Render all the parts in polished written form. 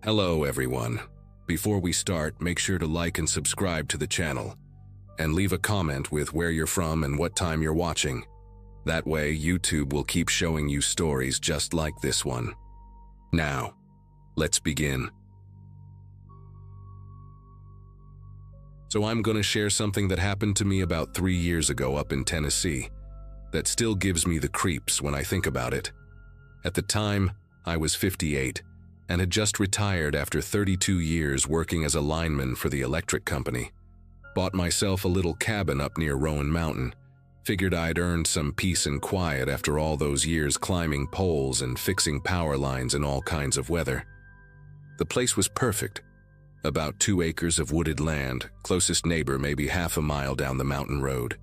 Hello everyone. Before we start, make sure to like and subscribe to the channel, and leave a comment with where you're from and what time you're watching. That way, YouTube will keep showing you stories just like this one. Now, let's begin. So I'm gonna share something that happened to me about 3 years ago up in Tennessee that still gives me the creeps when I think about it. At the time, I was 58 and had just retired after 32 years working as a lineman for the electric company. Bought myself a little cabin up near Rowan Mountain. Figured I'd earned some peace and quiet after all those years climbing poles and fixing power lines in all kinds of weather. The place was perfect. About 2 acres of wooded land, closest neighbor maybe half a mile down the mountain road.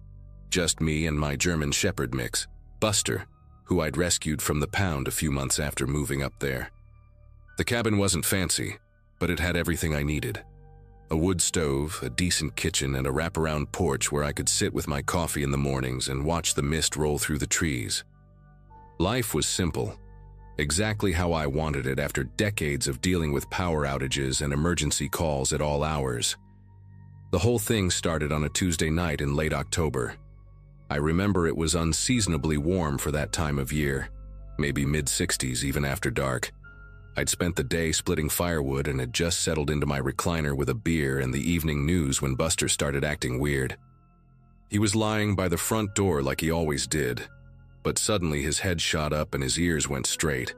Just me and my German Shepherd mix, Buster, who I'd rescued from the pound a few months after moving up there. The cabin wasn't fancy, but it had everything I needed. A wood stove, a decent kitchen, and a wraparound porch where I could sit with my coffee in the mornings and watch the mist roll through the trees. Life was simple, exactly how I wanted it after decades of dealing with power outages and emergency calls at all hours. The whole thing started on a Tuesday night in late October. I remember it was unseasonably warm for that time of year, maybe mid-60s even after dark. I'd spent the day splitting firewood and had just settled into my recliner with a beer and the evening news when Buster started acting weird. He was lying by the front door like he always did, but suddenly his head shot up and his ears went straight.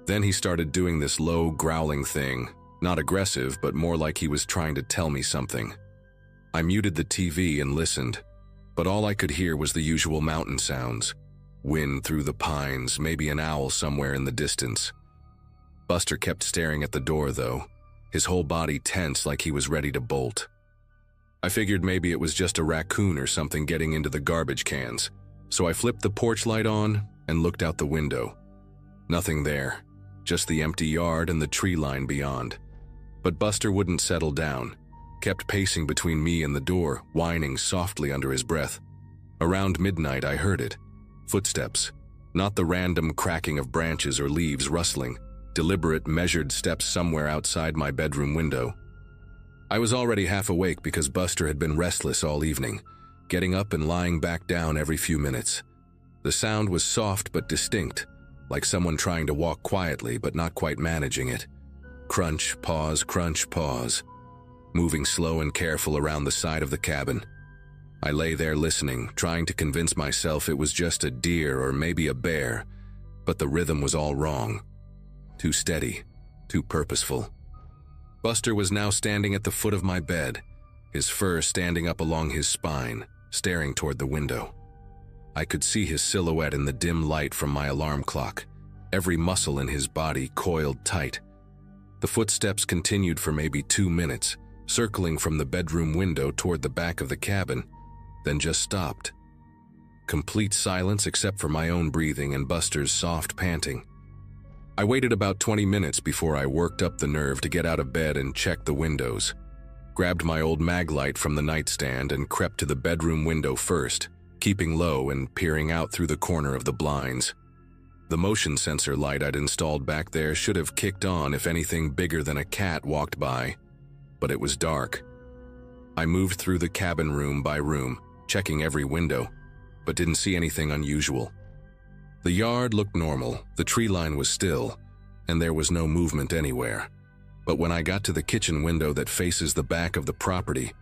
Then he started doing this low, growling thing, not aggressive, but more like he was trying to tell me something. I muted the TV and listened, but all I could hear was the usual mountain sounds. Wind through the pines, maybe an owl somewhere in the distance. Buster kept staring at the door, though, his whole body tense like he was ready to bolt. I figured maybe it was just a raccoon or something getting into the garbage cans, so I flipped the porch light on and looked out the window. Nothing there, just the empty yard and the tree line beyond. But Buster wouldn't settle down, kept pacing between me and the door, whining softly under his breath. Around midnight, I heard it. Footsteps, not the random cracking of branches or leaves rustling. Deliberate, measured steps somewhere outside my bedroom window. I was already half awake because Buster had been restless all evening, getting up and lying back down every few minutes. The sound was soft but distinct, like someone trying to walk quietly but not quite managing it. Crunch, pause, moving slow and careful around the side of the cabin. I lay there listening, trying to convince myself it was just a deer or maybe a bear, but the rhythm was all wrong. Too steady, too purposeful. Buster was now standing at the foot of my bed, his fur standing up along his spine, staring toward the window. I could see his silhouette in the dim light from my alarm clock, every muscle in his body coiled tight. The footsteps continued for maybe 2 minutes, circling from the bedroom window toward the back of the cabin, then just stopped. Complete silence except for my own breathing and Buster's soft panting. I waited about 20 minutes before I worked up the nerve to get out of bed and check the windows. Grabbed my old mag light from the nightstand and crept to the bedroom window first, keeping low and peering out through the corner of the blinds. The motion sensor light I'd installed back there should have kicked on if anything bigger than a cat walked by, but it was dark. I moved through the cabin room by room, checking every window, but didn't see anything unusual. The yard looked normal, the tree line was still, and there was no movement anywhere. But when I got to the kitchen window that faces the back of the property,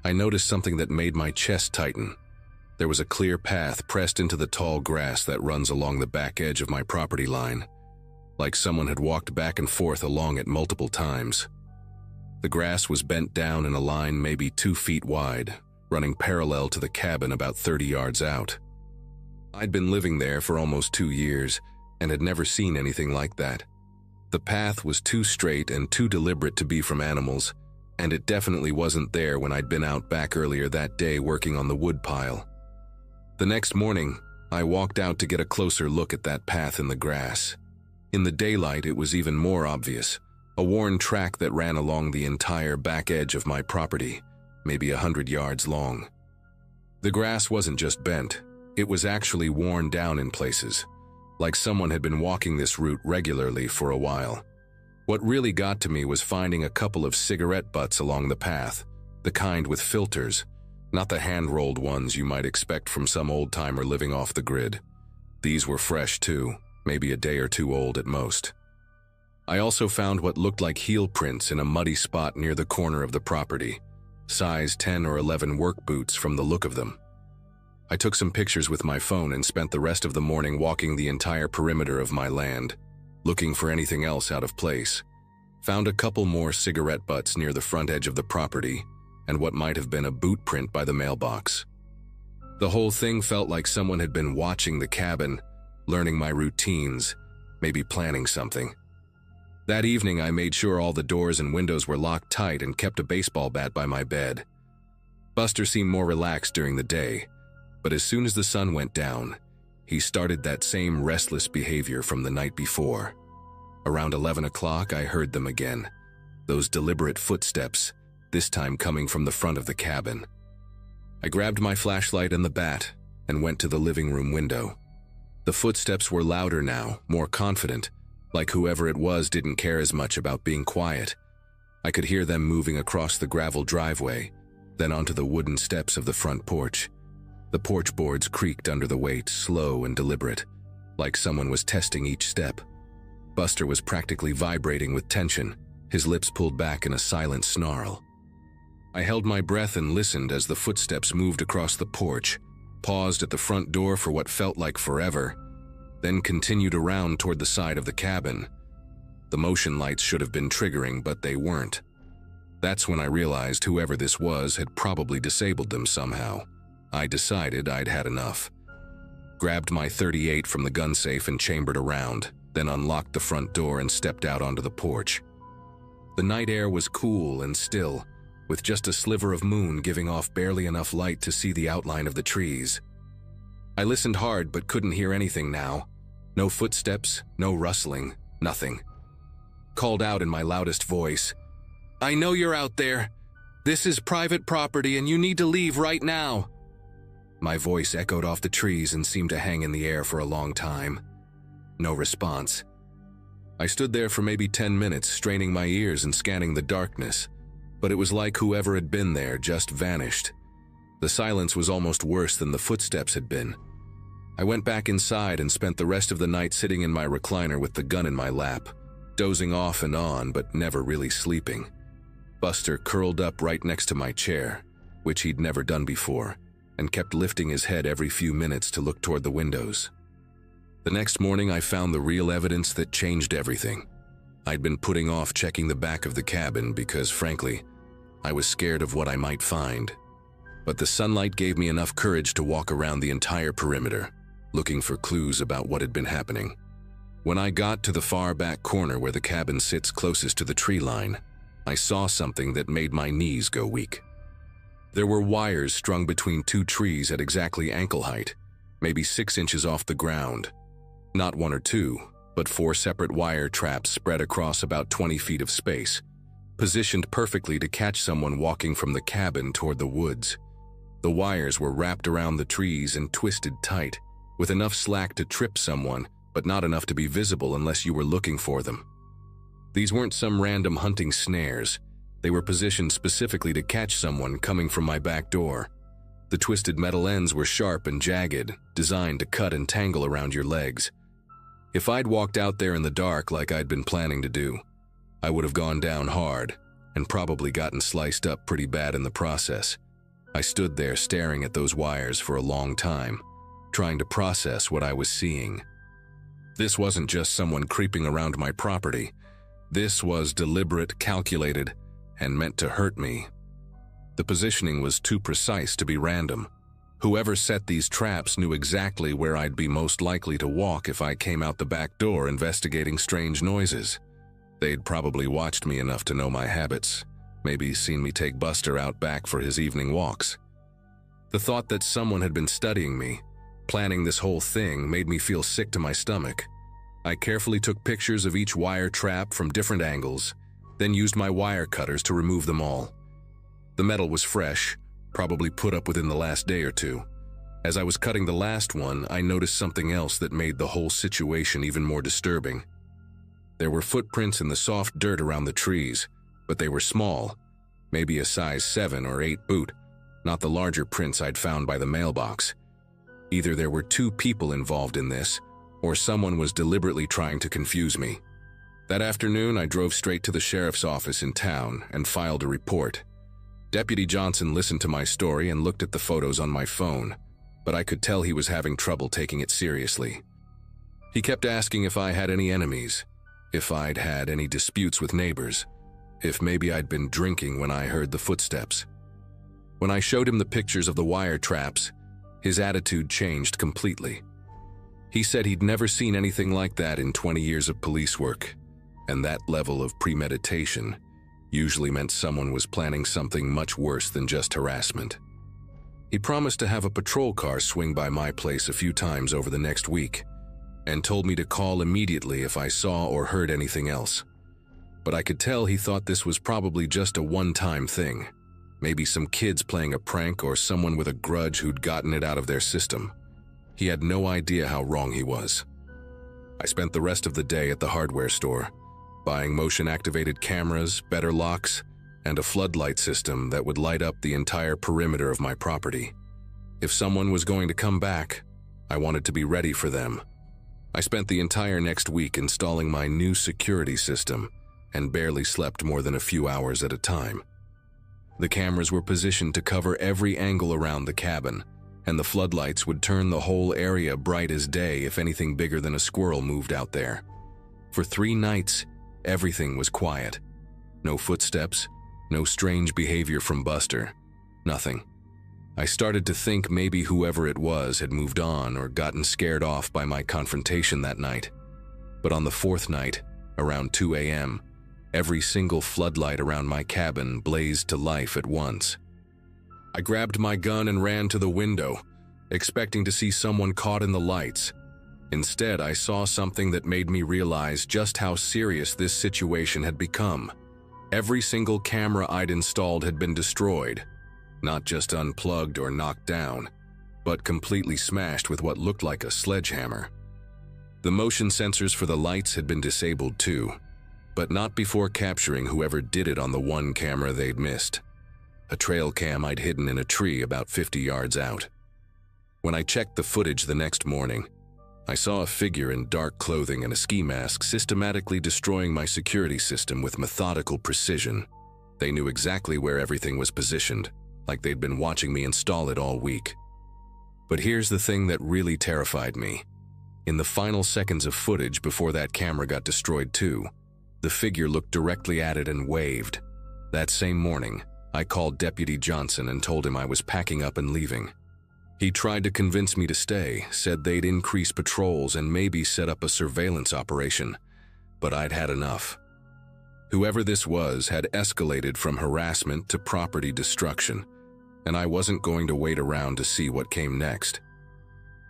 I noticed something that made my chest tighten. There was a clear path pressed into the tall grass that runs along the back edge of my property line, like someone had walked back and forth along it multiple times. The grass was bent down in a line maybe 2 feet wide, running parallel to the cabin about 30 yards out. I'd been living there for almost 2 years and had never seen anything like that. The path was too straight and too deliberate to be from animals, and it definitely wasn't there when I'd been out back earlier that day working on the wood pile. The next morning, I walked out to get a closer look at that path in the grass. In the daylight, it was even more obvious, a worn track that ran along the entire back edge of my property, maybe 100 yards long. The grass wasn't just bent. It was actually worn down in places, like someone had been walking this route regularly for a while. What really got to me was finding a couple of cigarette butts along the path, the kind with filters, not the hand-rolled ones you might expect from some old-timer living off the grid. These were fresh too, maybe a day or two old at most. I also found what looked like heel prints in a muddy spot near the corner of the property, size 10 or 11 work boots from the look of them. I took some pictures with my phone and spent the rest of the morning walking the entire perimeter of my land, looking for anything else out of place. Found a couple more cigarette butts near the front edge of the property, and what might have been a boot print by the mailbox. The whole thing felt like someone had been watching the cabin, learning my routines, maybe planning something. That evening, I made sure all the doors and windows were locked tight and kept a baseball bat by my bed. Buster seemed more relaxed during the day, but as soon as the sun went down, he started that same restless behavior from the night before. Around 11 o'clock, I heard them again, those deliberate footsteps, this time coming from the front of the cabin. I grabbed my flashlight and the bat and went to the living room window. The footsteps were louder now, more confident, like whoever it was didn't care as much about being quiet. I could hear them moving across the gravel driveway, then onto the wooden steps of the front porch. The porch boards creaked under the weight, slow and deliberate, like someone was testing each step. Buster was practically vibrating with tension, his lips pulled back in a silent snarl. I held my breath and listened as the footsteps moved across the porch, paused at the front door for what felt like forever, then continued around toward the side of the cabin. The motion lights should have been triggering, but they weren't. That's when I realized whoever this was had probably disabled them somehow. I decided I'd had enough. Grabbed my .38 from the gun safe and chambered around, then unlocked the front door and stepped out onto the porch. The night air was cool and still, with just a sliver of moon giving off barely enough light to see the outline of the trees. I listened hard but couldn't hear anything now. No footsteps, no rustling, nothing. Called out in my loudest voice, "I know you're out there. This is private property and you need to leave right now." My voice echoed off the trees and seemed to hang in the air for a long time. No response. I stood there for maybe 10 minutes, straining my ears and scanning the darkness, but it was like whoever had been there just vanished. The silence was almost worse than the footsteps had been. I went back inside and spent the rest of the night sitting in my recliner with the gun in my lap, dozing off and on but never really sleeping. Buster curled up right next to my chair, which he'd never done before, and kept lifting his head every few minutes to look toward the windows. The next morning I found the real evidence that changed everything. I'd been putting off checking the back of the cabin because, frankly, I was scared of what I might find. But the sunlight gave me enough courage to walk around the entire perimeter, looking for clues about what had been happening. When I got to the far back corner where the cabin sits closest to the tree line, I saw something that made my knees go weak. There were wires strung between two trees at exactly ankle height, maybe 6 inches off the ground. Not one or two, but 4 separate wire traps spread across about 20 feet of space, positioned perfectly to catch someone walking from the cabin toward the woods. The wires were wrapped around the trees and twisted tight, with enough slack to trip someone, but not enough to be visible unless you were looking for them. These weren't some random hunting snares. They were positioned specifically to catch someone coming from my back door. The twisted metal ends were sharp and jagged, designed to cut and tangle around your legs. If I'd walked out there in the dark like I'd been planning to do, I would have gone down hard and probably gotten sliced up pretty bad in the process. I stood there staring at those wires for a long time, trying to process what I was seeing. This wasn't just someone creeping around my property. This was deliberate, calculated, and meant to hurt me. The positioning was too precise to be random. Whoever set these traps knew exactly where I'd be most likely to walk if I came out the back door investigating strange noises. They'd probably watched me enough to know my habits, maybe seen me take Buster out back for his evening walks. The thought that someone had been studying me, planning this whole thing, made me feel sick to my stomach. I carefully took pictures of each wire trap from different angles, then used my wire cutters to remove them all. The metal was fresh, probably put up within the last day or two. As I was cutting the last one, I noticed something else that made the whole situation even more disturbing. There were footprints in the soft dirt around the trees, but they were small, maybe a size 7 or 8 boot, not the larger prints I'd found by the mailbox. Either there were 2 people involved in this, or someone was deliberately trying to confuse me. That afternoon, I drove straight to the sheriff's office in town and filed a report. Deputy Johnson listened to my story and looked at the photos on my phone, but I could tell he was having trouble taking it seriously. He kept asking if I had any enemies, if I'd had any disputes with neighbors, if maybe I'd been drinking when I heard the footsteps. When I showed him the pictures of the wire traps, his attitude changed completely. He said he'd never seen anything like that in 20 years of police work, and that level of premeditation usually meant someone was planning something much worse than just harassment. He promised to have a patrol car swing by my place a few times over the next week, and told me to call immediately if I saw or heard anything else. But I could tell he thought this was probably just a one-time thing, maybe some kids playing a prank or someone with a grudge who'd gotten it out of their system. He had no idea how wrong he was. I spent the rest of the day at the hardware store, buying motion-activated cameras, better locks, and a floodlight system that would light up the entire perimeter of my property. If someone was going to come back, I wanted to be ready for them. I spent the entire next week installing my new security system and barely slept more than a few hours at a time. The cameras were positioned to cover every angle around the cabin, and the floodlights would turn the whole area bright as day if anything bigger than a squirrel moved out there. For 3 nights, everything was quiet. No footsteps, no strange behavior from Buster, nothing. I started to think maybe whoever it was had moved on or gotten scared off by my confrontation that night. But on the 4th night, around 2 a.m., every single floodlight around my cabin blazed to life at once. I grabbed my gun and ran to the window, expecting to see someone caught in the lights. Instead, I saw something that made me realize just how serious this situation had become. Every single camera I'd installed had been destroyed, not just unplugged or knocked down, but completely smashed with what looked like a sledgehammer. The motion sensors for the lights had been disabled too, but not before capturing whoever did it on the one camera they'd missed. A trail cam I'd hidden in a tree about 50 yards out. When I checked the footage the next morning, I saw a figure in dark clothing and a ski mask systematically destroying my security system with methodical precision. They knew exactly where everything was positioned, like they'd been watching me install it all week. But here's the thing that really terrified me. In the final seconds of footage before that camera got destroyed too, the figure looked directly at it and waved. That same morning, I called Deputy Johnson and told him I was packing up and leaving. He tried to convince me to stay, said they'd increase patrols and maybe set up a surveillance operation, but I'd had enough. Whoever this was had escalated from harassment to property destruction, and I wasn't going to wait around to see what came next.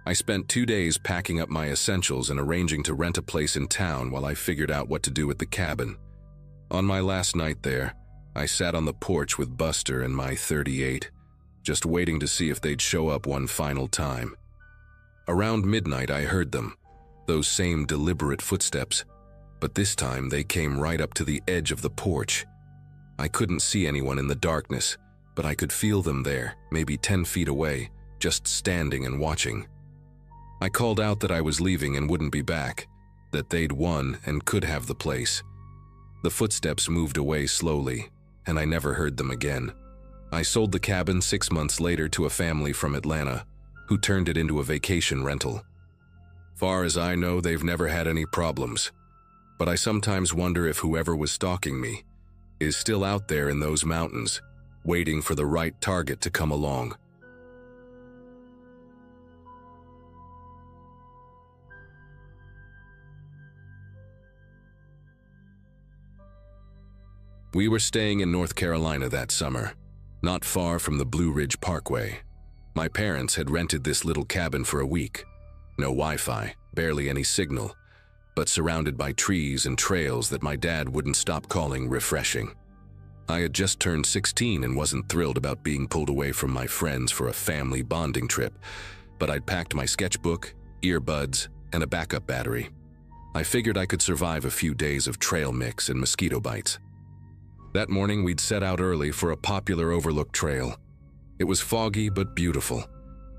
I spent 2 days packing up my essentials and arranging to rent a place in town while I figured out what to do with the cabin. On my last night there, I sat on the porch with Buster and my .38, just waiting to see if they'd show up one final time. Around midnight I heard them, those same deliberate footsteps, but this time they came right up to the edge of the porch. I couldn't see anyone in the darkness, but I could feel them there, maybe 10 feet away, just standing and watching. I called out that I was leaving and wouldn't be back, that they'd won and could have the place. The footsteps moved away slowly, and I never heard them again. I sold the cabin 6 months later to a family from Atlanta, who turned it into a vacation rental. Far as I know, they've never had any problems, but I sometimes wonder if whoever was stalking me is still out there in those mountains, waiting for the right target to come along. We were staying in North Carolina that summer, not far from the Blue Ridge Parkway. My parents had rented this little cabin for a week. No Wi-Fi, barely any signal, but surrounded by trees and trails that my dad wouldn't stop calling refreshing. I had just turned 16 and wasn't thrilled about being pulled away from my friends for a family bonding trip, but I'd packed my sketchbook, earbuds, and a backup battery. I figured I could survive a few days of trail mix and mosquito bites. That morning, we'd set out early for a popular overlook trail. It was foggy but beautiful.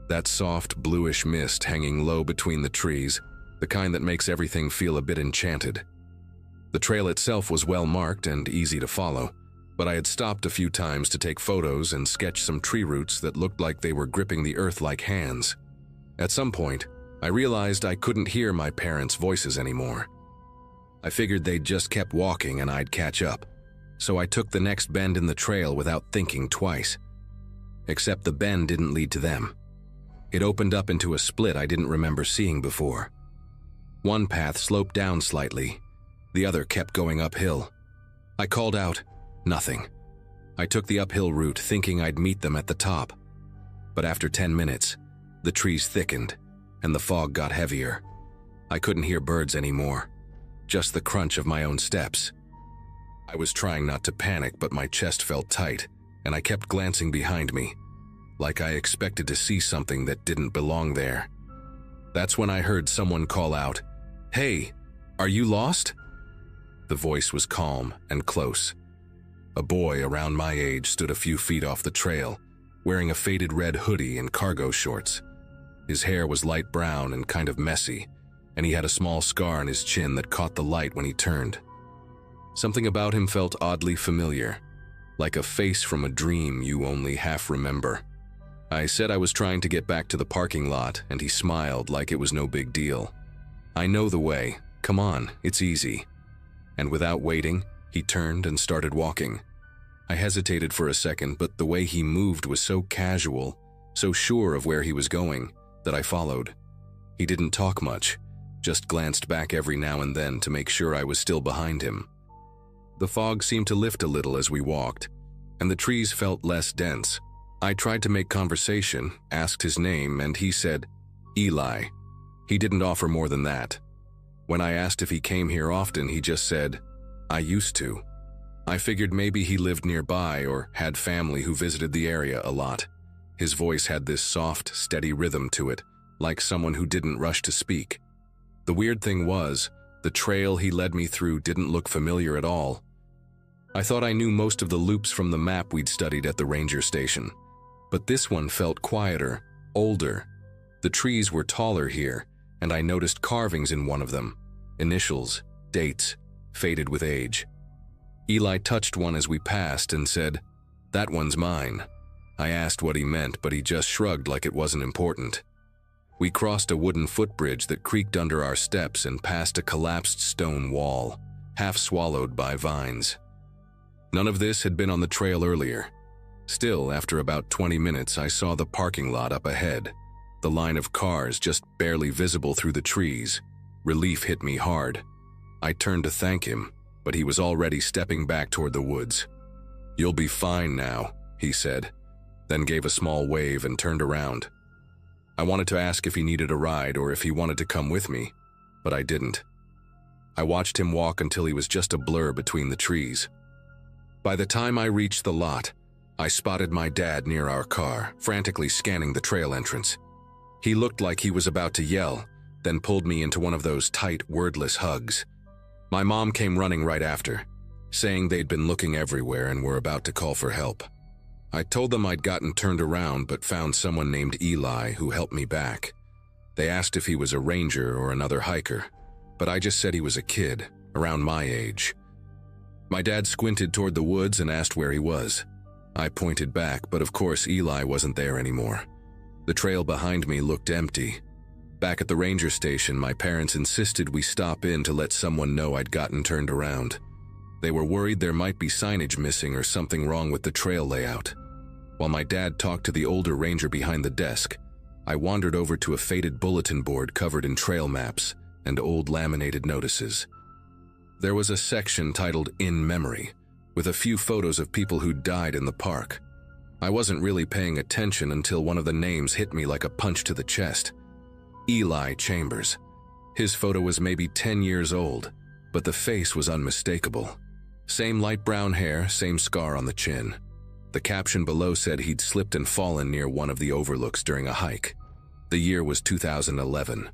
That soft, bluish mist hanging low between the trees, the kind that makes everything feel a bit enchanted. The trail itself was well marked and easy to follow, but I had stopped a few times to take photos and sketch some tree roots that looked like they were gripping the earth like hands. At some point, I realized I couldn't hear my parents' voices anymore. I figured they'd just kept walking and I'd catch up, so I took the next bend in the trail without thinking twice. Except the bend didn't lead to them. It opened up into a split I didn't remember seeing before. One path sloped down slightly, the other kept going uphill. I called out, nothing. I took the uphill route thinking I'd meet them at the top. But after 10 minutes, the trees thickened and the fog got heavier. I couldn't hear birds anymore, just the crunch of my own steps. I was trying not to panic, but my chest felt tight, and I kept glancing behind me, like I expected to see something that didn't belong there. That's when I heard someone call out, "Hey, are you lost?" The voice was calm and close. A boy around my age stood a few feet off the trail, wearing a faded red hoodie and cargo shorts. His hair was light brown and kind of messy, and he had a small scar on his chin that caught the light when he turned. Something about him felt oddly familiar, like a face from a dream you only half remember. I said I was trying to get back to the parking lot, and he smiled like it was no big deal. "I know the way. Come on, it's easy." And without waiting, he turned and started walking. I hesitated for a second, but the way he moved was so casual, so sure of where he was going, that I followed. He didn't talk much, just glanced back every now and then to make sure I was still behind him. The fog seemed to lift a little as we walked, and the trees felt less dense. I tried to make conversation, asked his name, and he said, "Eli." He didn't offer more than that. When I asked if he came here often, he just said, "I used to." I figured maybe he lived nearby or had family who visited the area a lot. His voice had this soft, steady rhythm to it, like someone who didn't rush to speak. The weird thing was, the trail he led me through didn't look familiar at all. I thought I knew most of the loops from the map we'd studied at the ranger station, but this one felt quieter, older. The trees were taller here, and I noticed carvings in one of them, initials, dates, faded with age. Eli touched one as we passed and said, "That one's mine." I asked what he meant, but he just shrugged like it wasn't important. We crossed a wooden footbridge that creaked under our steps and passed a collapsed stone wall, half swallowed by vines. None of this had been on the trail earlier. Still, after about 20 minutes, I saw the parking lot up ahead, the line of cars just barely visible through the trees. Relief hit me hard. I turned to thank him, but he was already stepping back toward the woods. "You'll be fine now," he said, then gave a small wave and turned around. I wanted to ask if he needed a ride or if he wanted to come with me, but I didn't. I watched him walk until he was just a blur between the trees. By the time I reached the lot, I spotted my dad near our car, frantically scanning the trail entrance. He looked like he was about to yell, then pulled me into one of those tight, wordless hugs. My mom came running right after, saying they'd been looking everywhere and were about to call for help. I told them I'd gotten turned around but found someone named Eli who helped me back. They asked if he was a ranger or another hiker, but I just said he was a kid, around my age. My dad squinted toward the woods and asked where he was. I pointed back, but of course Eli wasn't there anymore. The trail behind me looked empty. Back at the ranger station, my parents insisted we stop in to let someone know I'd gotten turned around. They were worried there might be signage missing or something wrong with the trail layout. While my dad talked to the older ranger behind the desk, I wandered over to a faded bulletin board covered in trail maps and old laminated notices. There was a section titled "In Memory," with a few photos of people who died in the park. I wasn't really paying attention until one of the names hit me like a punch to the chest. Eli Chambers. His photo was maybe 10 years old, but the face was unmistakable. Same light brown hair, same scar on the chin. The caption below said he'd slipped and fallen near one of the overlooks during a hike. The year was 2011.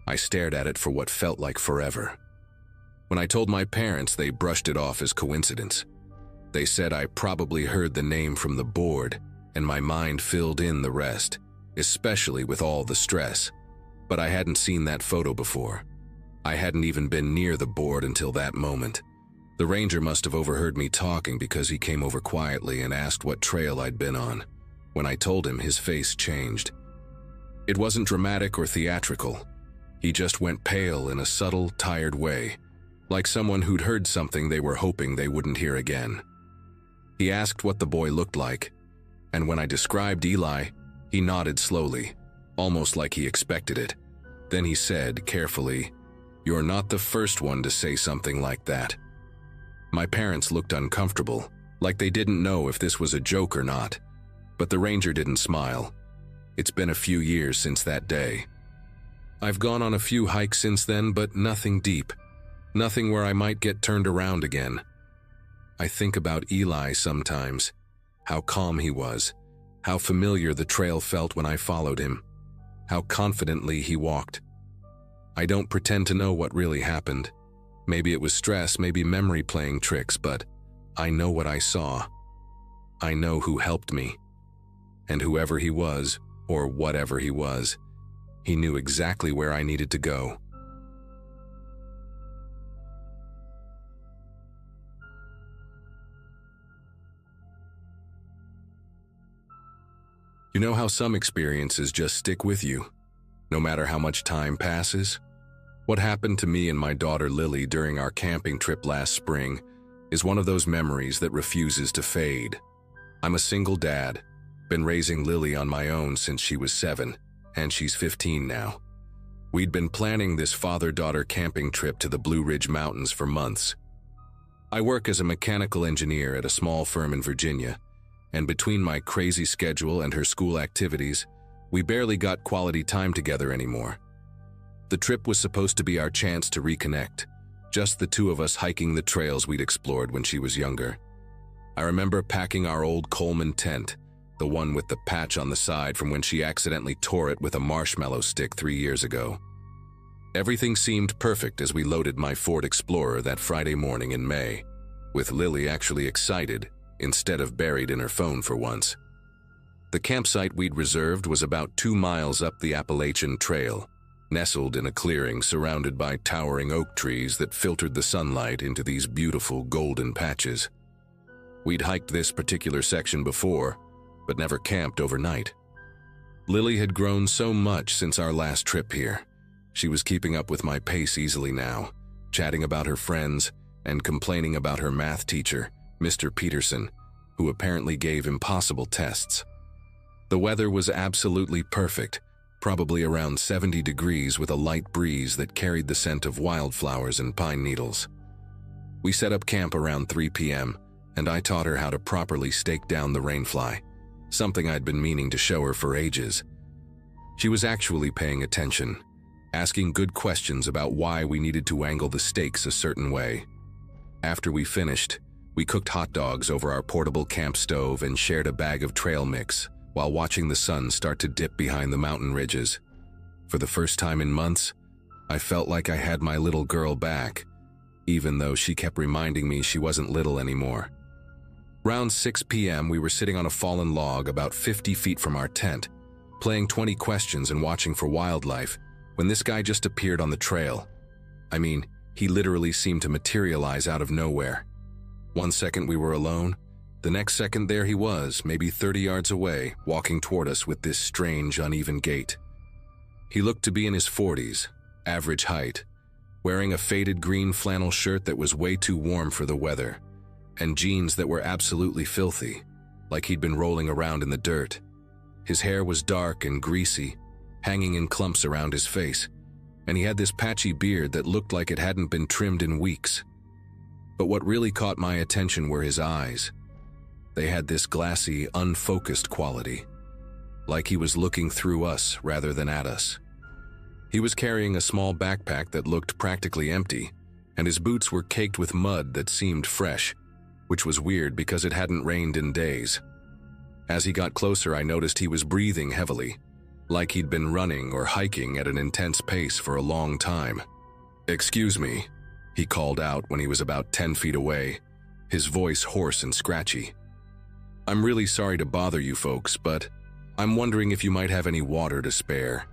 I stared at it for what felt like forever. When I told my parents, they brushed it off as coincidence. They said I probably heard the name from the board, and my mind filled in the rest, especially with all the stress. But I hadn't seen that photo before. I hadn't even been near the board until that moment. The ranger must have overheard me talking because he came over quietly and asked what trail I'd been on. When I told him, his face changed. It wasn't dramatic or theatrical. He just went pale in a subtle, tired way, like someone who'd heard something they were hoping they wouldn't hear again. He asked what the boy looked like, and when I described Eli, he nodded slowly, almost like he expected it. Then he said, carefully, "You're not the first one to say something like that." My parents looked uncomfortable, like they didn't know if this was a joke or not, but the ranger didn't smile. It's been a few years since that day. I've gone on a few hikes since then, but nothing deep. Nothing where I might get turned around again. I think about Eli sometimes, how calm he was, how familiar the trail felt when I followed him, how confidently he walked. I don't pretend to know what really happened. Maybe it was stress, maybe memory playing tricks, but I know what I saw. I know who helped me. And whoever he was, or whatever he was, he knew exactly where I needed to go. You know how some experiences just stick with you, no matter how much time passes? What happened to me and my daughter Lily during our camping trip last spring is one of those memories that refuses to fade. I'm a single dad, been raising Lily on my own since she was 7, and she's 15 now. We'd been planning this father-daughter camping trip to the Blue Ridge Mountains for months. I work as a mechanical engineer at a small firm in Virginia, and between my crazy schedule and her school activities, we barely got quality time together anymore. The trip was supposed to be our chance to reconnect, just the two of us hiking the trails we'd explored when she was younger. I remember packing our old Coleman tent, the one with the patch on the side from when she accidentally tore it with a marshmallow stick 3 years ago. Everything seemed perfect as we loaded my Ford Explorer that Friday morning in May, with Lily actually excited instead of buried in her phone for once. The campsite we'd reserved was about 2 miles up the Appalachian Trail, nestled in a clearing surrounded by towering oak trees that filtered the sunlight into these beautiful golden patches. We'd hiked this particular section before, but never camped overnight. Lily had grown so much since our last trip here. She was keeping up with my pace easily now, chatting about her friends and complaining about her math teacher, Mr. Peterson, who apparently gave impossible tests. The weather was absolutely perfect, probably around 70 degrees with a light breeze that carried the scent of wildflowers and pine needles. We set up camp around 3 p.m., and I taught her how to properly stake down the rainfly, something I'd been meaning to show her for ages. She was actually paying attention, asking good questions about why we needed to angle the stakes a certain way. After we finished, we cooked hot dogs over our portable camp stove and shared a bag of trail mix while watching the sun start to dip behind the mountain ridges. For the first time in months, I felt like I had my little girl back, even though she kept reminding me she wasn't little anymore. Around 6 p.m., we were sitting on a fallen log about 50 feet from our tent, playing 20 questions and watching for wildlife, when this guy just appeared on the trail. I mean, he literally seemed to materialize out of nowhere. 1 second we were alone, the next second there he was, maybe 30 yards away, walking toward us with this strange, uneven gait. He looked to be in his 40s, average height, wearing a faded green flannel shirt that was way too warm for the weather, and jeans that were absolutely filthy, like he'd been rolling around in the dirt. His hair was dark and greasy, hanging in clumps around his face, and he had this patchy beard that looked like it hadn't been trimmed in weeks. But what really caught my attention were his eyes. They had this glassy, unfocused quality, like he was looking through us rather than at us. He was carrying a small backpack that looked practically empty, and his boots were caked with mud that seemed fresh, which was weird because it hadn't rained in days. As he got closer, I noticed he was breathing heavily, like he'd been running or hiking at an intense pace for a long time. "Excuse me," he called out when he was about 10 feet away, his voice hoarse and scratchy. "I'm really sorry to bother you folks, but I'm wondering if you might have any water to spare."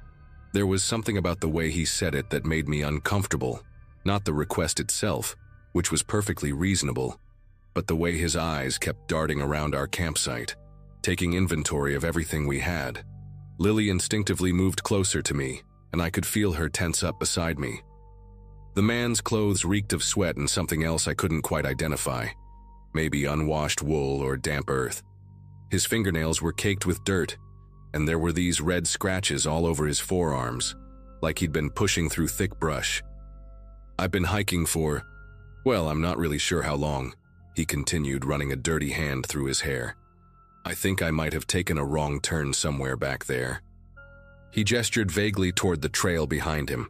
There was something about the way he said it that made me uncomfortable, not the request itself, which was perfectly reasonable, but the way his eyes kept darting around our campsite, taking inventory of everything we had. Lily instinctively moved closer to me, and I could feel her tense up beside me. The man's clothes reeked of sweat and something else I couldn't quite identify, maybe unwashed wool or damp earth. His fingernails were caked with dirt, and there were these red scratches all over his forearms, like he'd been pushing through thick brush. "I've been hiking for, well, I'm not really sure how long," he continued, running a dirty hand through his hair. "I think I might have taken a wrong turn somewhere back there." He gestured vaguely toward the trail behind him,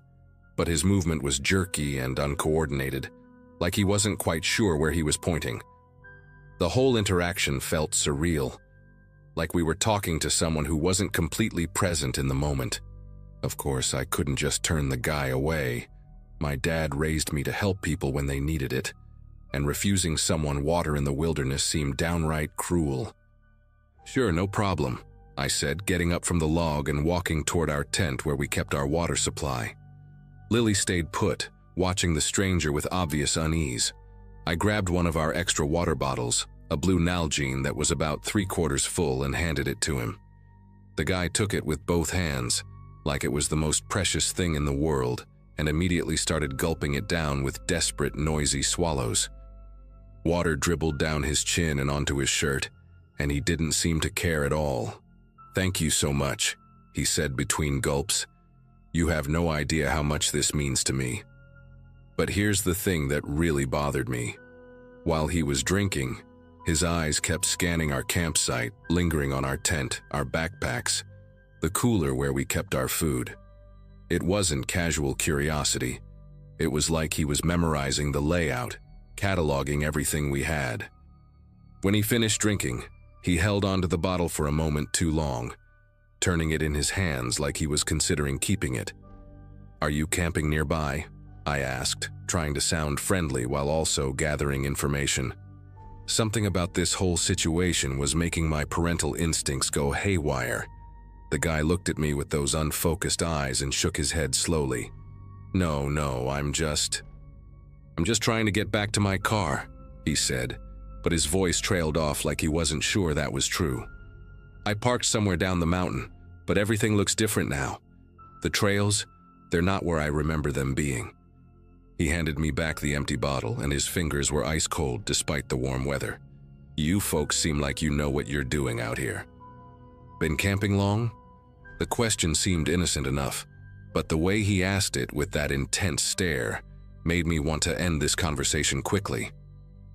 but his movement was jerky and uncoordinated, like he wasn't quite sure where he was pointing. The whole interaction felt surreal, like we were talking to someone who wasn't completely present in the moment. Of course, I couldn't just turn the guy away. My dad raised me to help people when they needed it, and refusing someone water in the wilderness seemed downright cruel. "Sure, no problem," I said, getting up from the log and walking toward our tent where we kept our water supply. Lily stayed put, watching the stranger with obvious unease. I grabbed one of our extra water bottles, a blue Nalgene that was about 3/4 full, and handed it to him. The guy took it with both hands, like it was the most precious thing in the world, and immediately started gulping it down with desperate, noisy swallows. Water dribbled down his chin and onto his shirt, and he didn't seem to care at all. "Thank you so much," he said between gulps. "You have no idea how much this means to me." But here's the thing that really bothered me. While he was drinking, his eyes kept scanning our campsite, lingering on our tent, our backpacks, the cooler where we kept our food. It wasn't casual curiosity. It was like he was memorizing the layout, cataloging everything we had. When he finished drinking, he held onto the bottle for a moment too long, turning it in his hands like he was considering keeping it. "Are you camping nearby?" I asked, trying to sound friendly while also gathering information. Something about this whole situation was making my parental instincts go haywire. The guy looked at me with those unfocused eyes and shook his head slowly. No, I'm just trying to get back to my car," he said, but his voice trailed off like he wasn't sure that was true. "I parked somewhere down the mountain, but everything looks different now. The trails, they're not where I remember them being." He handed me back the empty bottle, and his fingers were ice cold despite the warm weather. "You folks seem like you know what you're doing out here." "Been camping long?" The question seemed innocent enough, but the way he asked it with that intense stare made me want to end this conversation quickly.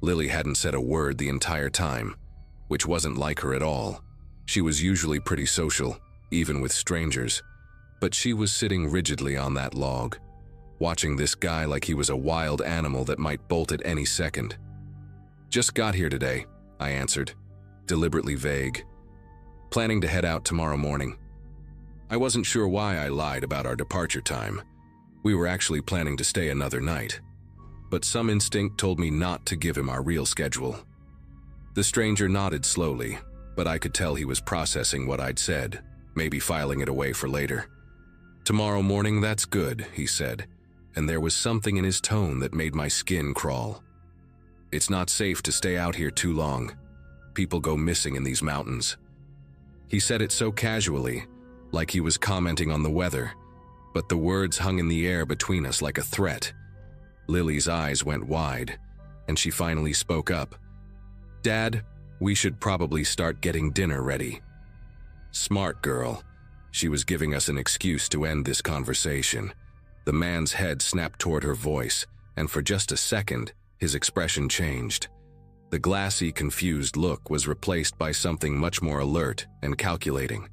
Lily hadn't said a word the entire time, which wasn't like her at all. She was usually pretty social, even with strangers, but she was sitting rigidly on that log, watching this guy like he was a wild animal that might bolt at any second. "Just got here today," I answered, deliberately vague. "Planning to head out tomorrow morning." I wasn't sure why I lied about our departure time. We were actually planning to stay another night, but some instinct told me not to give him our real schedule. The stranger nodded slowly, but I could tell he was processing what I'd said, maybe filing it away for later. "Tomorrow morning, that's good," he said, and there was something in his tone that made my skin crawl. "It's not safe to stay out here too long. People go missing in these mountains." He said it so casually, like he was commenting on the weather, but the words hung in the air between us like a threat. Lily's eyes went wide, and she finally spoke up. "Dad, we should probably start getting dinner ready." Smart girl. She was giving us an excuse to end this conversation. The man's head snapped toward her voice, and for just a second, his expression changed. The glassy, confused look was replaced by something much more alert and calculating.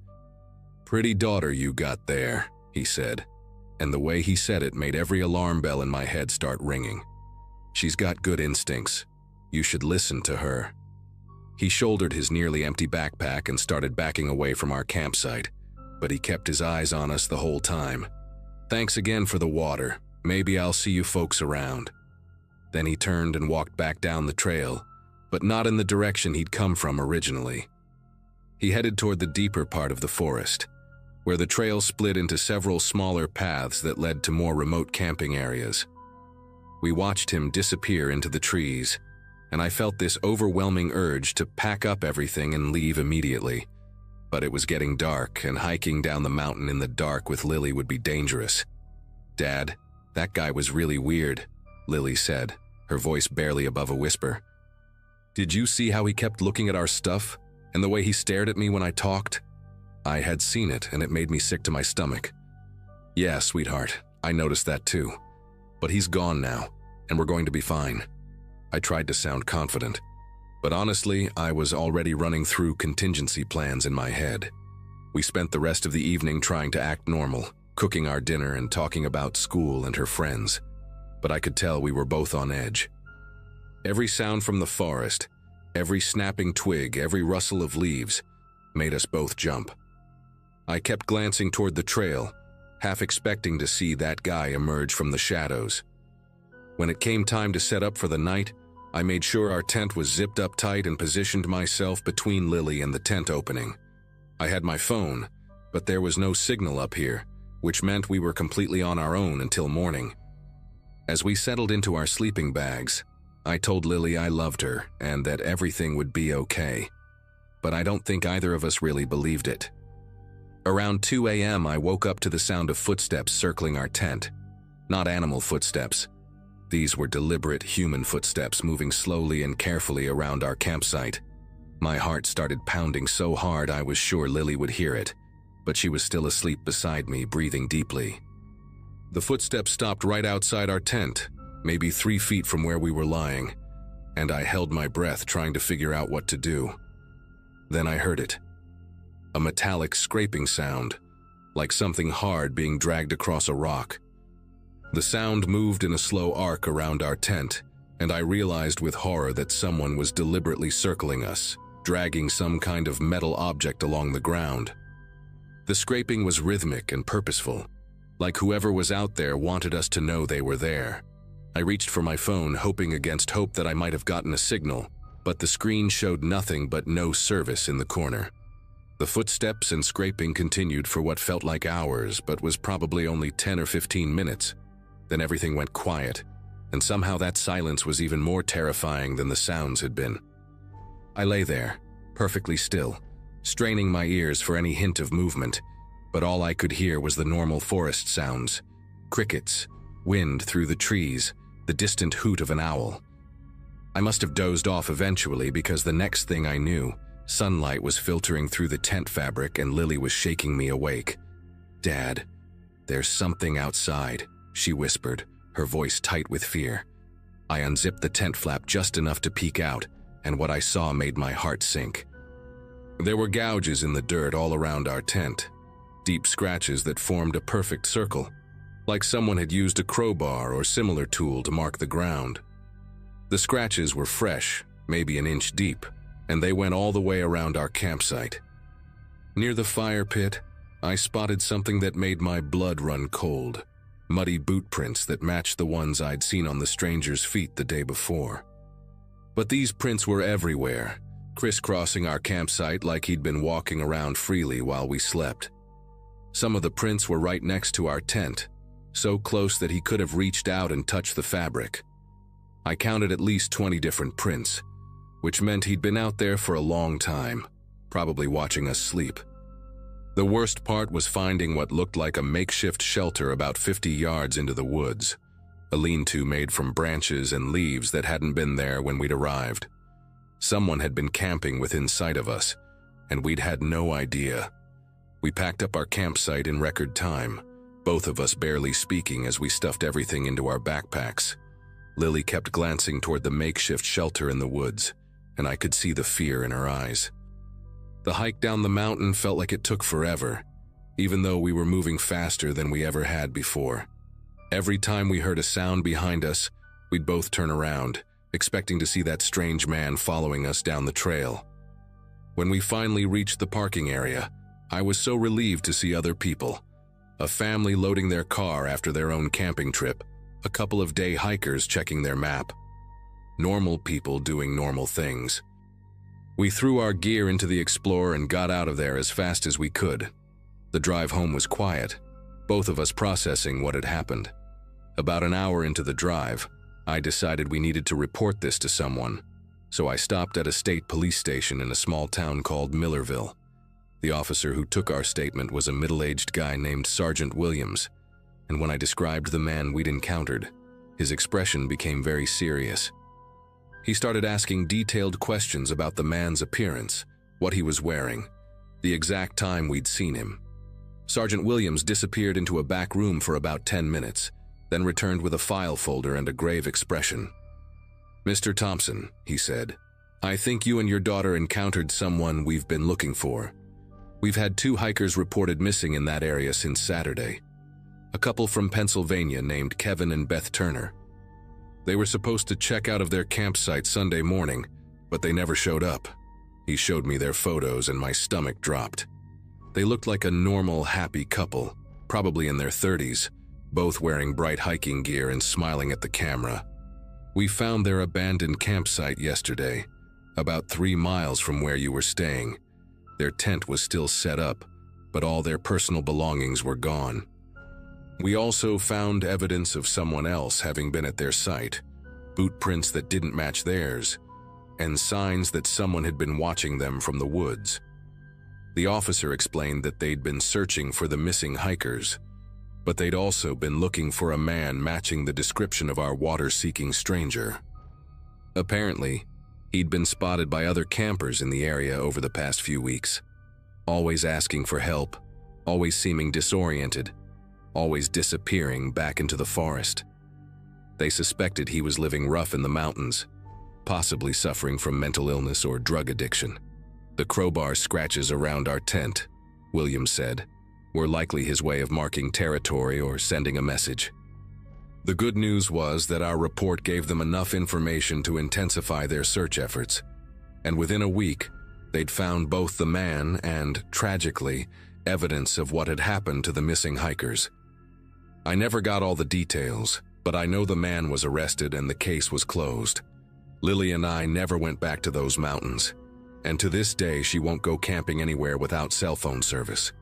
"Pretty daughter you got there," he said, and the way he said it made every alarm bell in my head start ringing. "She's got good instincts. You should listen to her." He shouldered his nearly empty backpack and started backing away from our campsite. but he kept his eyes on us the whole time. "Thanks again for the water. Maybe I'll see you folks around." Then he turned and walked back down the trail, but not in the direction he'd come from originally. He headed toward the deeper part of the forest, where the trail split into several smaller paths that led to more remote camping areas. We watched him disappear into the trees, and I felt this overwhelming urge to pack up everything and leave immediately. But it was getting dark, and hiking down the mountain in the dark with Lily would be dangerous. "Dad, that guy was really weird," Lily said, her voice barely above a whisper. "Did you see how he kept looking at our stuff, and the way he stared at me when I talked?" I had seen it, and it made me sick to my stomach. "Yeah, sweetheart, I noticed that too. But he's gone now, and we're going to be fine." I tried to sound confident, but honestly, I was already running through contingency plans in my head. We spent the rest of the evening trying to act normal, cooking our dinner and talking about school and her friends, but I could tell we were both on edge. Every sound from the forest, every snapping twig, every rustle of leaves, made us both jump. I kept glancing toward the trail, half expecting to see that guy emerge from the shadows. When it came time to set up for the night, I made sure our tent was zipped up tight and positioned myself between Lily and the tent opening. I had my phone, but there was no signal up here, which meant we were completely on our own until morning. As we settled into our sleeping bags, I told Lily I loved her and that everything would be okay. But I don't think either of us really believed it. Around 2 a.m., I woke up to the sound of footsteps circling our tent. Not animal footsteps. These were deliberate human footsteps moving slowly and carefully around our campsite. My heart started pounding so hard I was sure Lily would hear it, but she was still asleep beside me, breathing deeply. The footsteps stopped right outside our tent, maybe 3 feet from where we were lying, and I held my breath trying to figure out what to do. Then I heard it. A metallic scraping sound, like something hard being dragged across a rock. The sound moved in a slow arc around our tent, and I realized with horror that someone was deliberately circling us, dragging some kind of metal object along the ground. The scraping was rhythmic and purposeful, like whoever was out there wanted us to know they were there. I reached for my phone, hoping against hope that I might have gotten a signal, but the screen showed nothing but no service in the corner. The footsteps and scraping continued for what felt like hours, but was probably only 10 or 15 minutes. Then everything went quiet, and somehow that silence was even more terrifying than the sounds had been. I lay there, perfectly still, straining my ears for any hint of movement, but all I could hear was the normal forest sounds: crickets, wind through the trees, the distant hoot of an owl. I must have dozed off eventually because the next thing I knew, sunlight was filtering through the tent fabric and Lily was shaking me awake. "Dad, there's something outside," she whispered, her voice tight with fear. I unzipped the tent flap just enough to peek out, and what I saw made my heart sink. There were gouges in the dirt all around our tent, deep scratches that formed a perfect circle, like someone had used a crowbar or similar tool to mark the ground. The scratches were fresh, maybe an inch deep, and they went all the way around our campsite. Near the fire pit, I spotted something that made my blood run cold: muddy boot prints that matched the ones I'd seen on the stranger's feet the day before. But these prints were everywhere, crisscrossing our campsite like he'd been walking around freely while we slept. Some of the prints were right next to our tent, so close that he could have reached out and touched the fabric. I counted at least 20 different prints, which meant he'd been out there for a long time, probably watching us sleep. The worst part was finding what looked like a makeshift shelter about 50 yards into the woods, a lean-to made from branches and leaves that hadn't been there when we'd arrived. Someone had been camping within sight of us, and we'd had no idea. We packed up our campsite in record time, both of us barely speaking as we stuffed everything into our backpacks. Lily kept glancing toward the makeshift shelter in the woods, and I could see the fear in her eyes. The hike down the mountain felt like it took forever, even though we were moving faster than we ever had before. Every time we heard a sound behind us, we'd both turn around, expecting to see that strange man following us down the trail. When we finally reached the parking area, I was so relieved to see other people. A family loading their car after their own camping trip, a couple of day hikers checking their map. Normal people doing normal things. We threw our gear into the Explorer and got out of there as fast as we could. The drive home was quiet, both of us processing what had happened. About an hour into the drive, I decided we needed to report this to someone, so I stopped at a state police station in a small town called Millerville. The officer who took our statement was a middle-aged guy named Sergeant Williams, and when I described the man we'd encountered, his expression became very serious. He started asking detailed questions about the man's appearance, what he was wearing, the exact time we'd seen him. Sergeant Williams disappeared into a back room for about 10 minutes, then returned with a file folder and a grave expression. "Mr. Thompson," he said, "I think you and your daughter encountered someone we've been looking for. We've had 2 hikers reported missing in that area since Saturday. A couple from Pennsylvania named Kevin and Beth Turner. They were supposed to check out of their campsite Sunday morning, but they never showed up." He showed me their photos and my stomach dropped. They looked like a normal, happy couple, probably in their 30s, both wearing bright hiking gear and smiling at the camera. "We found their abandoned campsite yesterday, about 3 miles from where you were staying. Their tent was still set up, but all their personal belongings were gone. We also found evidence of someone else having been at their site, boot prints that didn't match theirs, and signs that someone had been watching them from the woods." The officer explained that they'd been searching for the missing hikers, but they'd also been looking for a man matching the description of our water-seeking stranger. Apparently, he'd been spotted by other campers in the area over the past few weeks, always asking for help, always seeming disoriented, always disappearing back into the forest. They suspected he was living rough in the mountains, possibly suffering from mental illness or drug addiction. "The crowbar scratches around our tent," Williams said, "were likely his way of marking territory or sending a message." The good news was that our report gave them enough information to intensify their search efforts, and within a week, they'd found both the man and, tragically, evidence of what had happened to the missing hikers. I never got all the details, but I know the man was arrested and the case was closed. Lily and I never went back to those mountains, and to this day she won't go camping anywhere without cell phone service.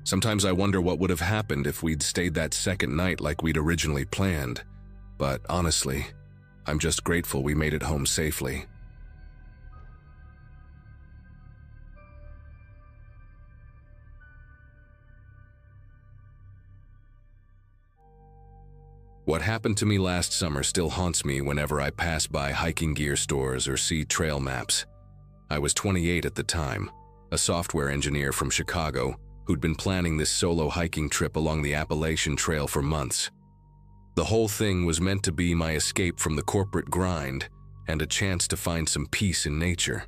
Sometimes I wonder what would have happened if we'd stayed that second night like we'd originally planned, but honestly, I'm just grateful we made it home safely. What happened to me last summer still haunts me whenever I pass by hiking gear stores or see trail maps. I was 28 at the time, a software engineer from Chicago who'd been planning this solo hiking trip along the Appalachian Trail for months. The whole thing was meant to be my escape from the corporate grind and a chance to find some peace in nature.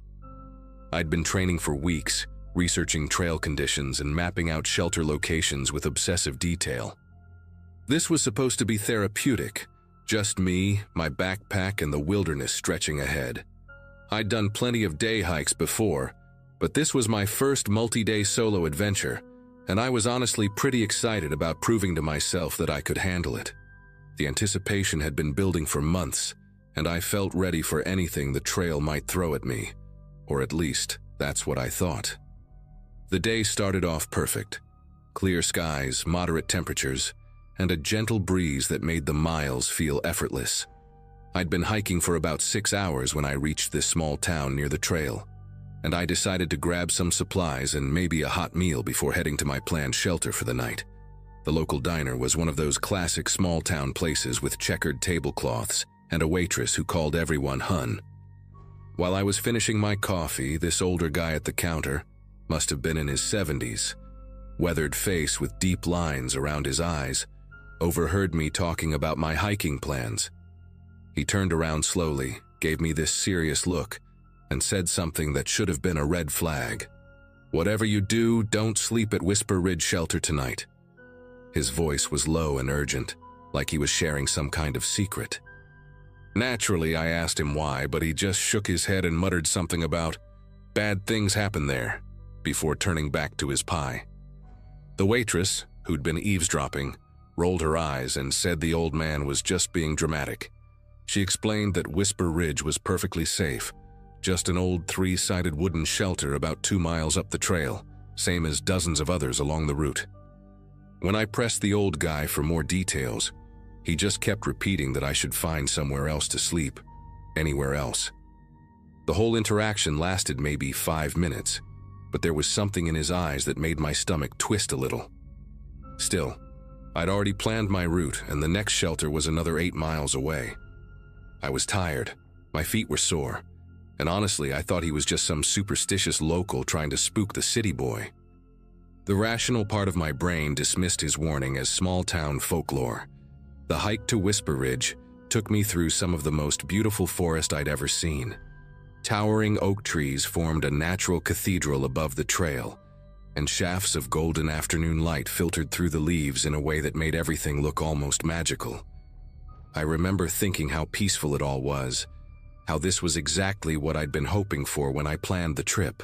I'd been training for weeks, researching trail conditions and mapping out shelter locations with obsessive detail. This was supposed to be therapeutic, just me, my backpack, and the wilderness stretching ahead. I'd done plenty of day hikes before, but this was my first multi-day solo adventure, and I was honestly pretty excited about proving to myself that I could handle it. The anticipation had been building for months, and I felt ready for anything the trail might throw at me, or at least that's what I thought. The day started off perfect. Clear skies, moderate temperatures, and a gentle breeze that made the miles feel effortless. I'd been hiking for about 6 hours when I reached this small town near the trail, and I decided to grab some supplies and maybe a hot meal before heading to my planned shelter for the night. The local diner was one of those classic small-town places with checkered tablecloths and a waitress who called everyone hun. While I was finishing my coffee, this older guy at the counter, must have been in his 70s, weathered face with deep lines around his eyes, overheard me talking about my hiking plans. He turned around slowly, gave me this serious look, and said something that should have been a red flag. "Whatever you do, don't sleep at Whisper Ridge Shelter tonight." His voice was low and urgent, like he was sharing some kind of secret. Naturally, I asked him why, but he just shook his head and muttered something about, "Bad things happen there." before turning back to his pie. The waitress, who'd been eavesdropping, rolled her eyes and said the old man was just being dramatic. She explained that Whisper Ridge was perfectly safe, just an old 3-sided wooden shelter about 2 miles up the trail, same as dozens of others along the route. When I pressed the old guy for more details, he just kept repeating that I should find somewhere else to sleep, anywhere else. The whole interaction lasted maybe 5 minutes, but there was something in his eyes that made my stomach twist a little. Still, I'd already planned my route, and the next shelter was another 8 miles away. I was tired, my feet were sore, and honestly, I thought he was just some superstitious local trying to spook the city boy. The rational part of my brain dismissed his warning as small-town folklore. The hike to Whisper Ridge took me through some of the most beautiful forest I'd ever seen. Towering oak trees formed a natural cathedral above the trail, and shafts of golden afternoon light filtered through the leaves in a way that made everything look almost magical. I remember thinking how peaceful it all was, how this was exactly what I'd been hoping for when I planned the trip.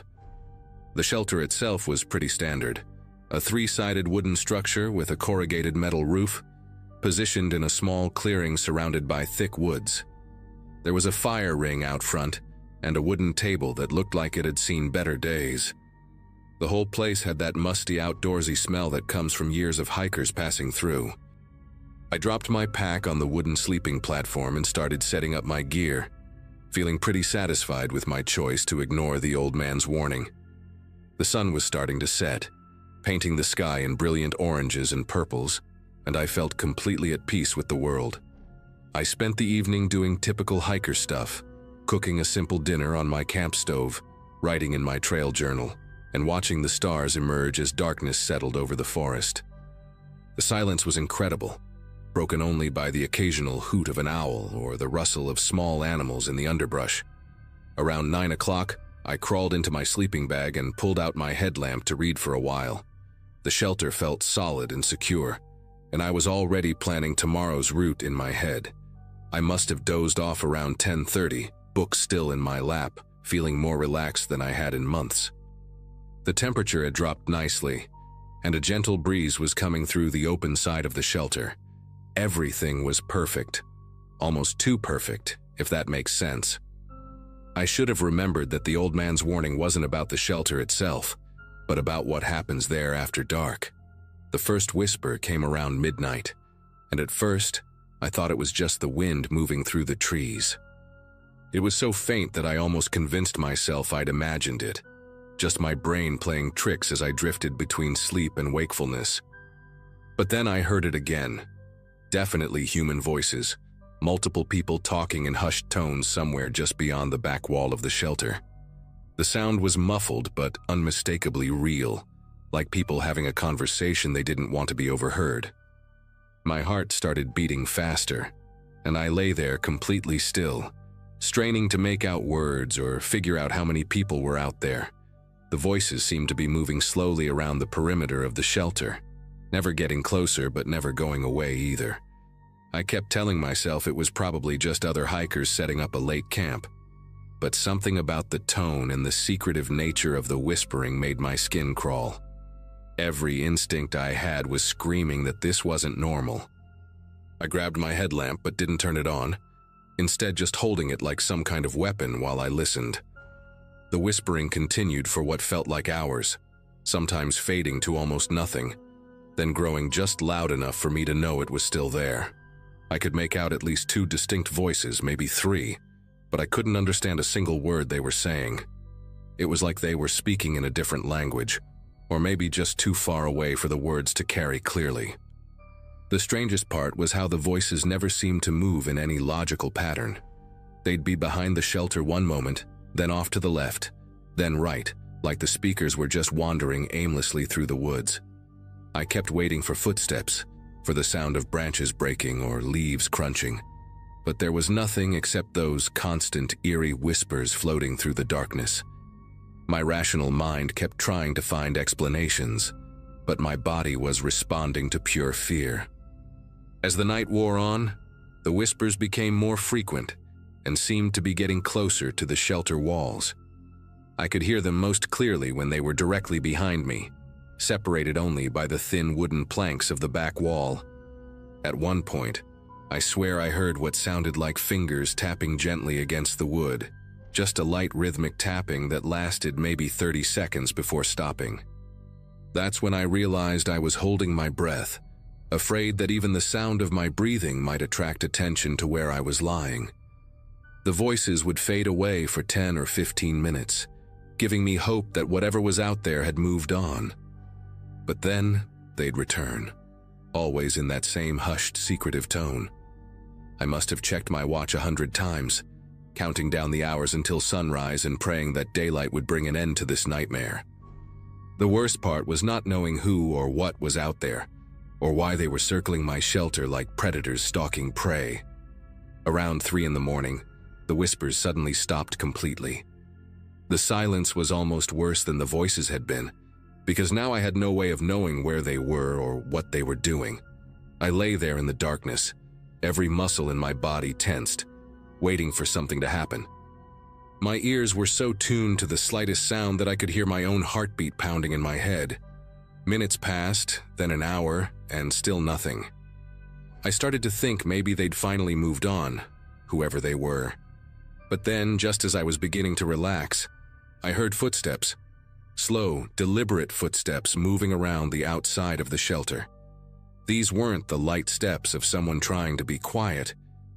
The shelter itself was pretty standard, a 3-sided wooden structure with a corrugated metal roof, positioned in a small clearing surrounded by thick woods. There was a fire ring out front, and a wooden table that looked like it had seen better days. The whole place had that musty outdoorsy smell that comes from years of hikers passing through. I dropped my pack on the wooden sleeping platform and started setting up my gear, feeling pretty satisfied with my choice to ignore the old man's warning. The sun was starting to set, painting the sky in brilliant oranges and purples, and I felt completely at peace with the world. I spent the evening doing typical hiker stuff, cooking a simple dinner on my camp stove, writing in my trail journal, and watching the stars emerge as darkness settled over the forest. The silence was incredible, broken only by the occasional hoot of an owl or the rustle of small animals in the underbrush. Around 9 o'clock, I crawled into my sleeping bag and pulled out my headlamp to read for a while. The shelter felt solid and secure, and I was already planning tomorrow's route in my head. I must have dozed off around 10:30, book still in my lap, feeling more relaxed than I had in months. The temperature had dropped nicely, and a gentle breeze was coming through the open side of the shelter. Everything was perfect, almost too perfect, if that makes sense. I should have remembered that the old man's warning wasn't about the shelter itself, but about what happens there after dark. The first whisper came around midnight, and at first, I thought it was just the wind moving through the trees. It was so faint that I almost convinced myself I'd imagined it, just my brain playing tricks as I drifted between sleep and wakefulness. But then I heard it again. Definitely human voices, multiple people talking in hushed tones somewhere just beyond the back wall of the shelter. The sound was muffled but unmistakably real, like people having a conversation they didn't want to be overheard. My heart started beating faster, and I lay there completely still, straining to make out words or figure out how many people were out there. The voices seemed to be moving slowly around the perimeter of the shelter, never getting closer but never going away either. I kept telling myself it was probably just other hikers setting up a late camp, but something about the tone and the secretive nature of the whispering made my skin crawl. Every instinct I had was screaming that this wasn't normal. I grabbed my headlamp but didn't turn it on, instead just holding it like some kind of weapon while I listened. The whispering continued for what felt like hours, sometimes fading to almost nothing, then growing just loud enough for me to know it was still there. I could make out at least 2 distinct voices, maybe 3, but I couldn't understand a single word they were saying. It was like they were speaking in a different language, or maybe just too far away for the words to carry clearly. The strangest part was how the voices never seemed to move in any logical pattern. They'd be behind the shelter one moment, then off to the left, then right, like the speakers were just wandering aimlessly through the woods. I kept waiting for footsteps, for the sound of branches breaking or leaves crunching, but there was nothing except those constant, eerie whispers floating through the darkness. My rational mind kept trying to find explanations, but my body was responding to pure fear. As the night wore on, the whispers became more frequent and seemed to be getting closer to the shelter walls. I could hear them most clearly when they were directly behind me, separated only by the thin wooden planks of the back wall. At one point, I swear I heard what sounded like fingers tapping gently against the wood, just a light rhythmic tapping that lasted maybe 30 seconds before stopping. That's when I realized I was holding my breath, afraid that even the sound of my breathing might attract attention to where I was lying. The voices would fade away for 10 or 15 minutes, giving me hope that whatever was out there had moved on. But then they'd return, always in that same hushed, secretive tone. I must have checked my watch 100 times, counting down the hours until sunrise and praying that daylight would bring an end to this nightmare. The worst part was not knowing who or what was out there, or why they were circling my shelter like predators stalking prey. Around 3 in the morning, the whispers suddenly stopped completely. The silence was almost worse than the voices had been, because now I had no way of knowing where they were or what they were doing. I lay there in the darkness, every muscle in my body tensed, waiting for something to happen. My ears were so tuned to the slightest sound that I could hear my own heartbeat pounding in my head. Minutes passed, then an hour, and still nothing. I started to think maybe they'd finally moved on, whoever they were. But then, just as I was beginning to relax, I heard footsteps. Slow, deliberate footsteps moving around the outside of the shelter. These weren't the light steps of someone trying to be quiet.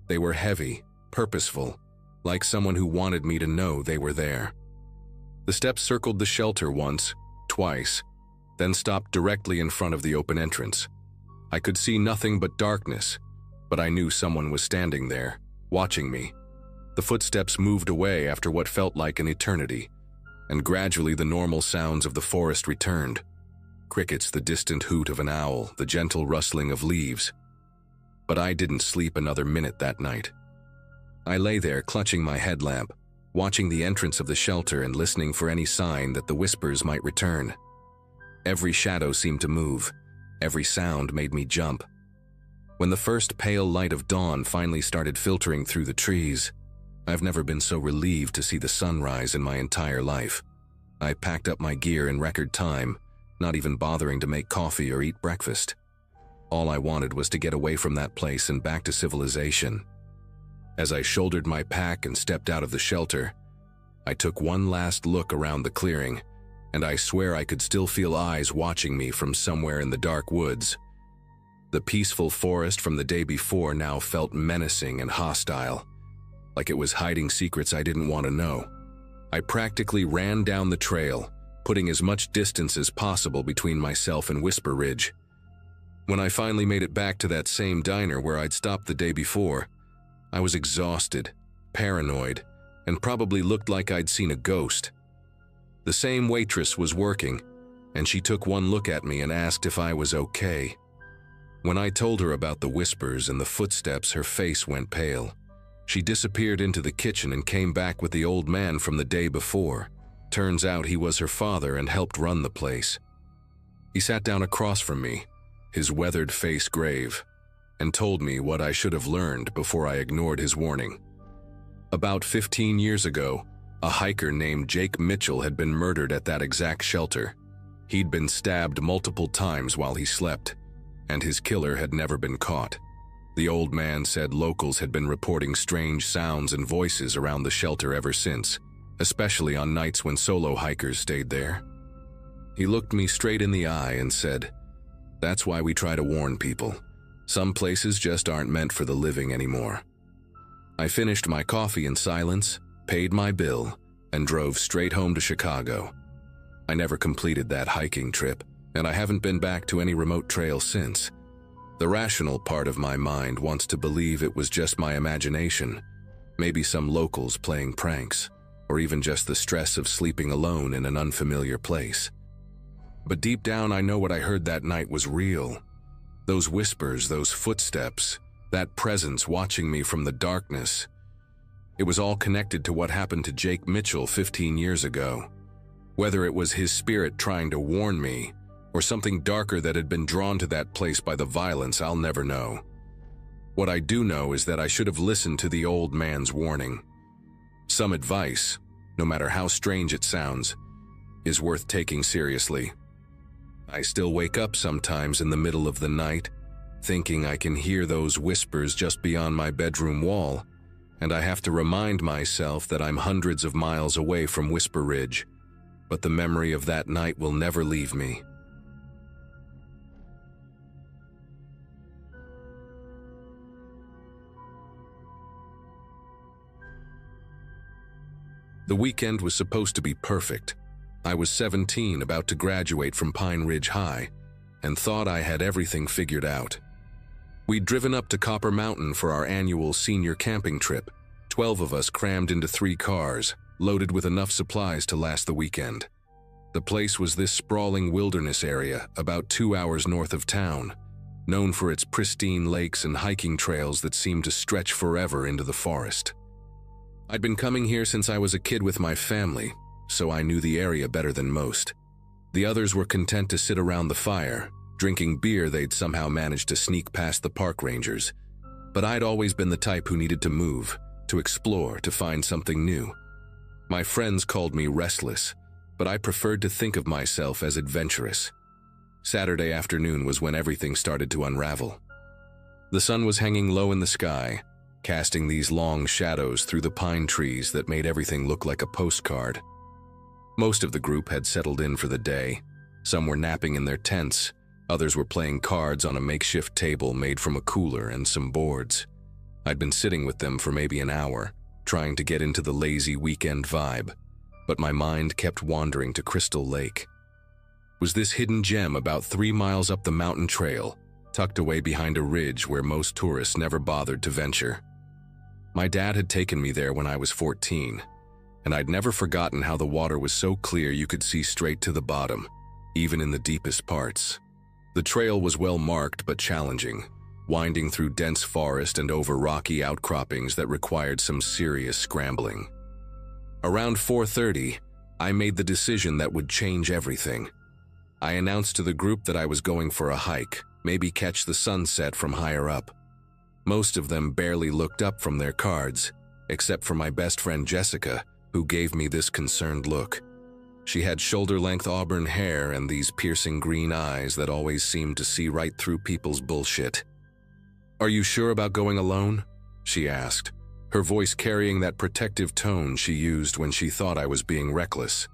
They were heavy, purposeful, like someone who wanted me to know they were there. The steps circled the shelter once, twice, then stopped directly in front of the open entrance. I could see nothing but darkness, but I knew someone was standing there, watching me. The footsteps moved away after what felt like an eternity, and gradually the normal sounds of the forest returned. Crickets, the distant hoot of an owl, the gentle rustling of leaves. But I didn't sleep another minute that night. I lay there clutching my headlamp, watching the entrance of the shelter and listening for any sign that the whispers might return. Every shadow seemed to move. Every sound made me jump. When the first pale light of dawn finally started filtering through the trees, I've never been so relieved to see the sunrise in my entire life. I packed up my gear in record time, not even bothering to make coffee or eat breakfast. All I wanted was to get away from that place and back to civilization. As I shouldered my pack and stepped out of the shelter, I took one last look around the clearing, and I swear I could still feel eyes watching me from somewhere in the dark woods. The peaceful forest from the day before now felt menacing and hostile, like it was hiding secrets I didn't want to know. I practically ran down the trail, putting as much distance as possible between myself and Whisper Ridge. When I finally made it back to that same diner where I'd stopped the day before, I was exhausted, paranoid, and probably looked like I'd seen a ghost. The same waitress was working, and she took one look at me and asked if I was okay. When I told her about the whispers and the footsteps, her face went pale. She disappeared into the kitchen and came back with the old man from the day before. Turns out he was her father and helped run the place. He sat down across from me, his weathered face grave, and told me what I should have learned before I ignored his warning. About 15 years ago, a hiker named Jake Mitchell had been murdered at that exact shelter. He'd been stabbed multiple times while he slept, and his killer had never been caught. The old man said locals had been reporting strange sounds and voices around the shelter ever since, especially on nights when solo hikers stayed there. He looked me straight in the eye and said, "That's why we try to warn people. Some places just aren't meant for the living anymore." I finished my coffee in silence, paid my bill, and drove straight home to Chicago. I never completed that hiking trip, and I haven't been back to any remote trail since. The rational part of my mind wants to believe it was just my imagination, maybe some locals playing pranks, or even just the stress of sleeping alone in an unfamiliar place. But deep down I know what I heard that night was real. Those whispers, those footsteps, that presence watching me from the darkness. It was all connected to what happened to Jake Mitchell 15 years ago. Whether it was his spirit trying to warn me, or something darker that had been drawn to that place by the violence, I'll never know. What I do know is that I should have listened to the old man's warning. Some advice, no matter how strange it sounds, is worth taking seriously. I still wake up sometimes in the middle of the night, thinking I can hear those whispers just beyond my bedroom wall, and I have to remind myself that I'm hundreds of miles away from Whisper Ridge, but the memory of that night will never leave me. The weekend was supposed to be perfect. I was 17, about to graduate from Pine Ridge High, and thought I had everything figured out. We'd driven up to Copper Mountain for our annual senior camping trip, 12 of us crammed into 3 cars, loaded with enough supplies to last the weekend. The place was this sprawling wilderness area about 2 hours north of town, known for its pristine lakes and hiking trails that seemed to stretch forever into the forest. I'd been coming here since I was a kid with my family, so I knew the area better than most. The others were content to sit around the fire, drinking beer they'd somehow managed to sneak past the park rangers. But I'd always been the type who needed to move, to explore, to find something new. My friends called me restless, but I preferred to think of myself as adventurous. Saturday afternoon was when everything started to unravel. The sun was hanging low in the sky, casting these long shadows through the pine trees that made everything look like a postcard. Most of the group had settled in for the day. Some were napping in their tents, others were playing cards on a makeshift table made from a cooler and some boards. I'd been sitting with them for maybe an hour, trying to get into the lazy weekend vibe, but my mind kept wandering to Crystal Lake. Was this hidden gem about 3 miles up the mountain trail, tucked away behind a ridge where most tourists never bothered to venture? My dad had taken me there when I was 14, and I'd never forgotten how the water was so clear you could see straight to the bottom, even in the deepest parts. The trail was well marked but challenging, winding through dense forest and over rocky outcroppings that required some serious scrambling. Around 4:30, I made the decision that would change everything. I announced to the group that I was going for a hike, maybe catch the sunset from higher up. Most of them barely looked up from their cards, except for my best friend Jessica, who gave me this concerned look. She had shoulder-length auburn hair and these piercing green eyes that always seemed to see right through people's bullshit. "Are you sure about going alone?" she asked, her voice carrying that protective tone she used when she thought I was being reckless.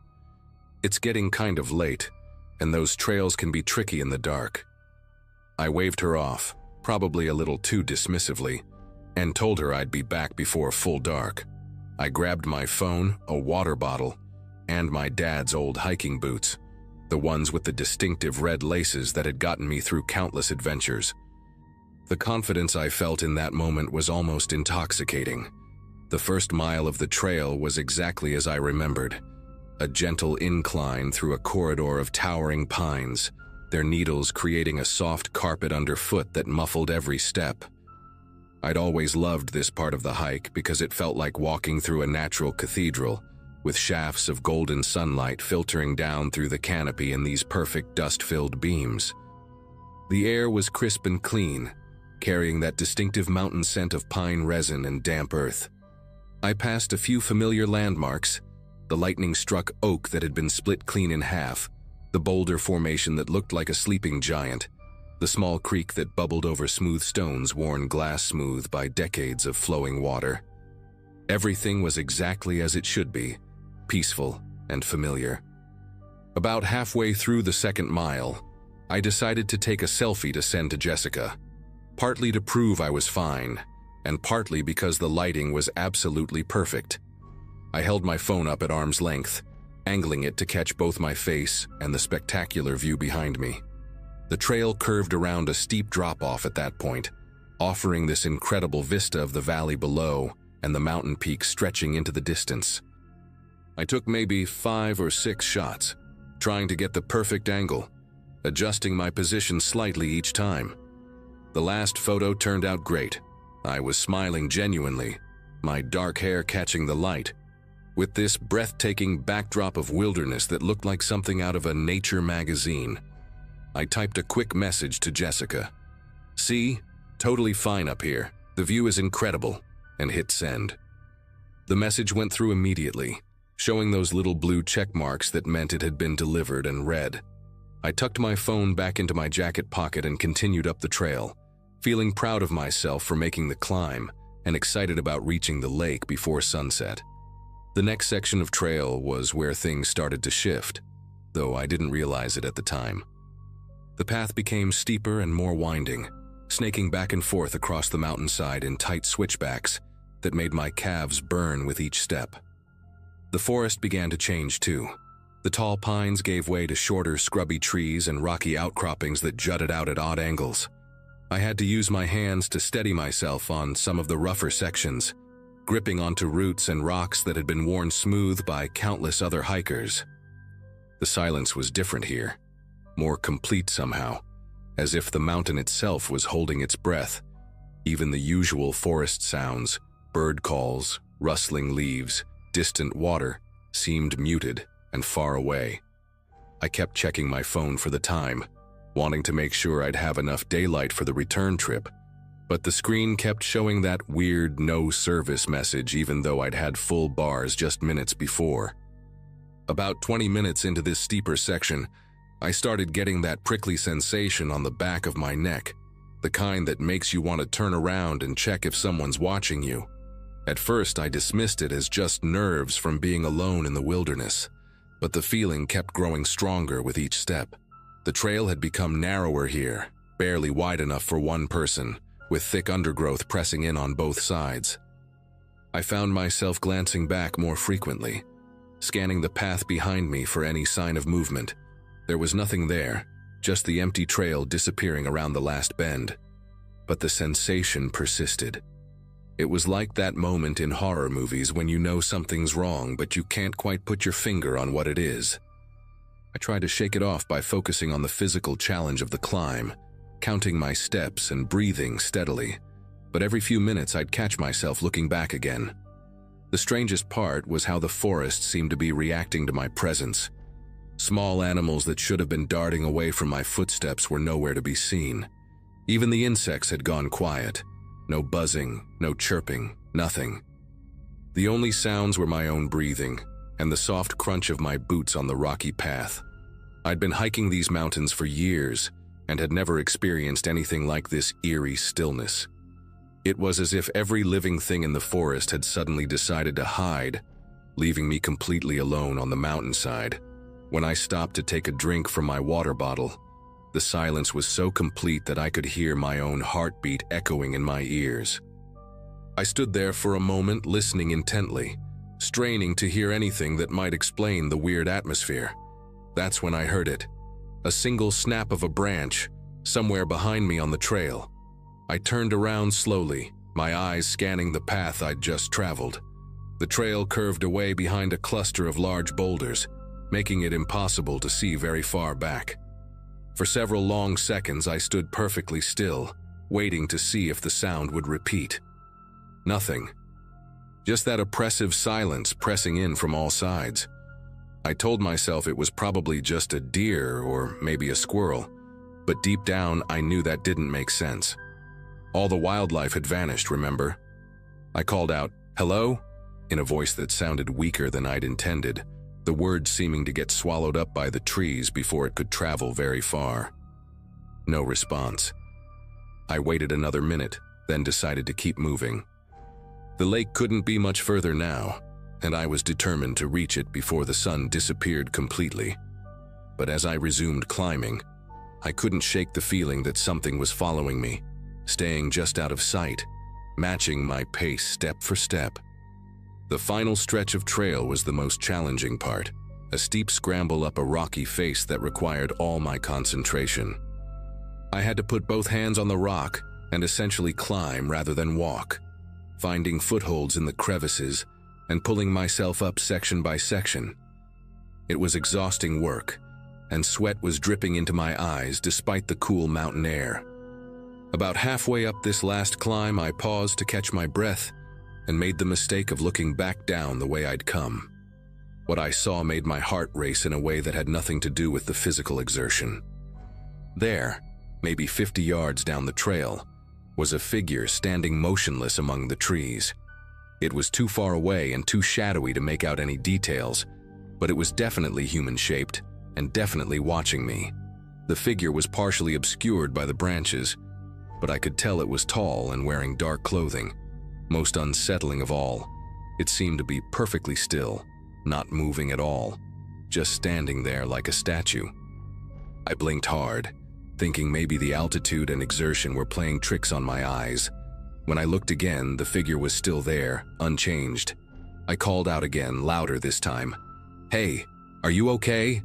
"It's getting kind of late, and those trails can be tricky in the dark." I waved her off, probably a little too dismissively, and told her I'd be back before full dark. I grabbed my phone, a water bottle, and my dad's old hiking boots, the ones with the distinctive red laces that had gotten me through countless adventures. The confidence I felt in that moment was almost intoxicating. The first mile of the trail was exactly as I remembered, a gentle incline through a corridor of towering pines, their needles creating a soft carpet underfoot that muffled every step. I'd always loved this part of the hike because it felt like walking through a natural cathedral, with shafts of golden sunlight filtering down through the canopy in these perfect dust-filled beams. The air was crisp and clean, carrying that distinctive mountain scent of pine resin and damp earth. I passed a few familiar landmarks, the lightning-struck oak that had been split clean in half, the boulder formation that looked like a sleeping giant, the small creek that bubbled over smooth stones worn glass smooth by decades of flowing water. Everything was exactly as it should be, peaceful and familiar. About halfway through the second mile, I decided to take a selfie to send to Jessica, partly to prove I was fine, and partly because the lighting was absolutely perfect. I held my phone up at arm's length, angling it to catch both my face and the spectacular view behind me. The trail curved around a steep drop-off at that point, offering this incredible vista of the valley below and the mountain peak stretching into the distance. I took maybe 5 or 6 shots, trying to get the perfect angle, adjusting my position slightly each time. The last photo turned out great. I was smiling genuinely, my dark hair catching the light, with this breathtaking backdrop of wilderness that looked like something out of a nature magazine. I typed a quick message to Jessica. "See? Totally fine up here. The view is incredible," and hit send. The message went through immediately, showing those little blue check marks that meant it had been delivered and read. I tucked my phone back into my jacket pocket and continued up the trail, feeling proud of myself for making the climb and excited about reaching the lake before sunset. The next section of trail was where things started to shift, though I didn't realize it at the time. The path became steeper and more winding, snaking back and forth across the mountainside in tight switchbacks that made my calves burn with each step. The forest began to change too. The tall pines gave way to shorter, scrubby trees and rocky outcroppings that jutted out at odd angles. I had to use my hands to steady myself on some of the rougher sections, gripping onto roots and rocks that had been worn smooth by countless other hikers. The silence was different here, more complete somehow, as if the mountain itself was holding its breath. Even the usual forest sounds, bird calls, rustling leaves, distant water, seemed muted and far away. I kept checking my phone for the time, wanting to make sure I'd have enough daylight for the return trip, but the screen kept showing that weird no service message even though I'd had full bars just minutes before. About 20 minutes into this steeper section, I started getting that prickly sensation on the back of my neck, the kind that makes you want to turn around and check if someone's watching you. At first, I dismissed it as just nerves from being alone in the wilderness, but the feeling kept growing stronger with each step. The trail had become narrower here, barely wide enough for one person, with thick undergrowth pressing in on both sides. I found myself glancing back more frequently, scanning the path behind me for any sign of movement. There was nothing there, just the empty trail disappearing around the last bend. But the sensation persisted. It was like that moment in horror movies when you know something's wrong but you can't quite put your finger on what it is. I tried to shake it off by focusing on the physical challenge of the climb, counting my steps and breathing steadily, but every few minutes I'd catch myself looking back again. The strangest part was how the forest seemed to be reacting to my presence. Small animals that should have been darting away from my footsteps were nowhere to be seen. Even the insects had gone quiet. No buzzing, no chirping, nothing. The only sounds were my own breathing and the soft crunch of my boots on the rocky path. I'd been hiking these mountains for years and had never experienced anything like this eerie stillness. It was as if every living thing in the forest had suddenly decided to hide, leaving me completely alone on the mountainside. When I stopped to take a drink from my water bottle, the silence was so complete that I could hear my own heartbeat echoing in my ears. I stood there for a moment listening intently, straining to hear anything that might explain the weird atmosphere. That's when I heard it. A single snap of a branch, somewhere behind me on the trail. I turned around slowly, my eyes scanning the path I'd just traveled. The trail curved away behind a cluster of large boulders, making it impossible to see very far back. For several long seconds, I stood perfectly still, waiting to see if the sound would repeat. Nothing. Just that oppressive silence pressing in from all sides. I told myself it was probably just a deer or maybe a squirrel, but deep down I knew that didn't make sense. All the wildlife had vanished, remember? I called out, "Hello?" in a voice that sounded weaker than I'd intended, the word seeming to get swallowed up by the trees before it could travel very far. No response. I waited another minute, then decided to keep moving. The lake couldn't be much further now, and I was determined to reach it before the sun disappeared completely. But as I resumed climbing, I couldn't shake the feeling that something was following me, staying just out of sight, matching my pace step for step. The final stretch of trail was the most challenging part, a steep scramble up a rocky face that required all my concentration. I had to put both hands on the rock and essentially climb rather than walk, finding footholds in the crevices and pulling myself up section by section. It was exhausting work, and sweat was dripping into my eyes despite the cool mountain air. About halfway up this last climb, I paused to catch my breath and made the mistake of looking back down the way I'd come. What I saw made my heart race in a way that had nothing to do with the physical exertion. There, maybe 50 yards down the trail, was a figure standing motionless among the trees. It was too far away and too shadowy to make out any details, but it was definitely human-shaped and definitely watching me. The figure was partially obscured by the branches, but I could tell it was tall and wearing dark clothing. Most unsettling of all, it seemed to be perfectly still, not moving at all, just standing there like a statue. I blinked hard, thinking maybe the altitude and exertion were playing tricks on my eyes. When I looked again, the figure was still there, unchanged. I called out again, louder this time. "Hey, are you okay?"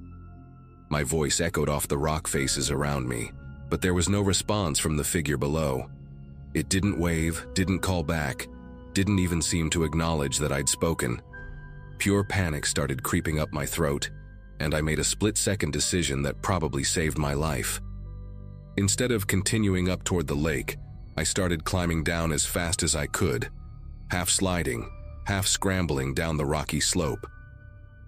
My voice echoed off the rock faces around me, but there was no response from the figure below. It didn't wave, didn't call back, didn't even seem to acknowledge that I'd spoken. Pure panic started creeping up my throat, and I made a split-second decision that probably saved my life. Instead of continuing up toward the lake, I started climbing down as fast as I could, half sliding, half scrambling down the rocky slope.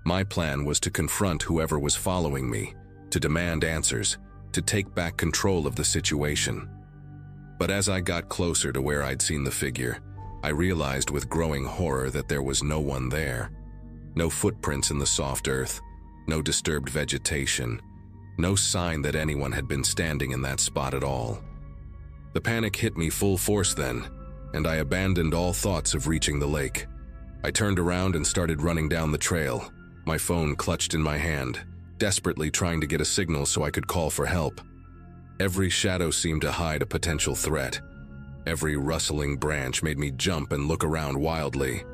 My plan was to confront whoever was following me, to demand answers, to take back control of the situation. But as I got closer to where I'd seen the figure, I realized with growing horror that there was no one there. No footprints in the soft earth, no disturbed vegetation, no sign that anyone had been standing in that spot at all. The panic hit me full force then, and I abandoned all thoughts of reaching the lake. I turned around and started running down the trail, my phone clutched in my hand, desperately trying to get a signal so I could call for help. Every shadow seemed to hide a potential threat. Every rustling branch made me jump and look around wildly.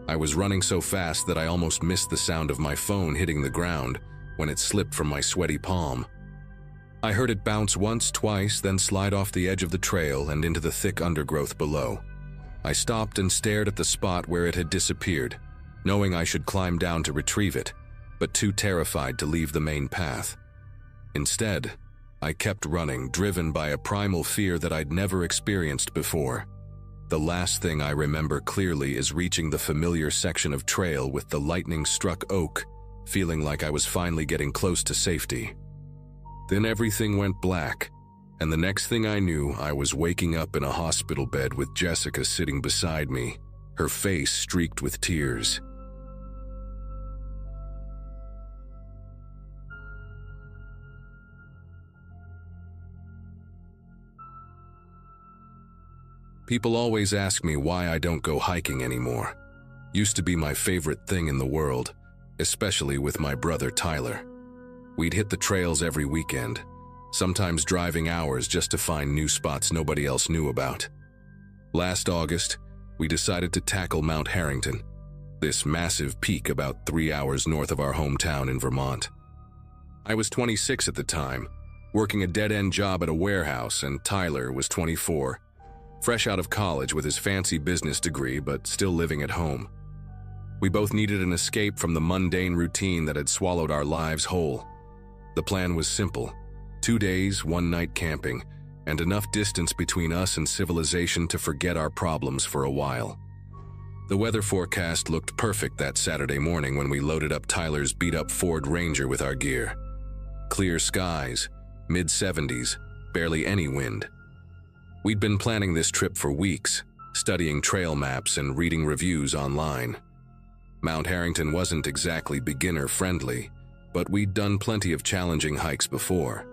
I was running so fast that I almost missed the sound of my phone hitting the ground when it slipped from my sweaty palm. I heard it bounce once, twice, then slide off the edge of the trail and into the thick undergrowth below. I stopped and stared at the spot where it had disappeared, knowing I should climb down to retrieve it, but too terrified to leave the main path. Instead, I kept running, driven by a primal fear that I'd never experienced before. The last thing I remember clearly is reaching the familiar section of trail with the lightning-struck oak, feeling like I was finally getting close to safety. Then everything went black, and the next thing I knew, I was waking up in a hospital bed with Jessica sitting beside me, her face streaked with tears. People always ask me why I don't go hiking anymore. Used to be my favorite thing in the world, especially with my brother Tyler. We'd hit the trails every weekend, sometimes driving hours just to find new spots nobody else knew about. Last August, we decided to tackle Mount Harrington, this massive peak about 3 hours north of our hometown in Vermont. I was 26 at the time, working a dead-end job at a warehouse, and Tyler was 24, fresh out of college with his fancy business degree but still living at home. We both needed an escape from the mundane routine that had swallowed our lives whole. The plan was simple: 2 days, 1 night camping, and enough distance between us and civilization to forget our problems for a while. The weather forecast looked perfect that Saturday morning when we loaded up Tyler's beat-up Ford Ranger with our gear. Clear skies, mid-70s, barely any wind. We'd been planning this trip for weeks, studying trail maps and reading reviews online. Mount Harrington wasn't exactly beginner-friendly, but we'd done plenty of challenging hikes before.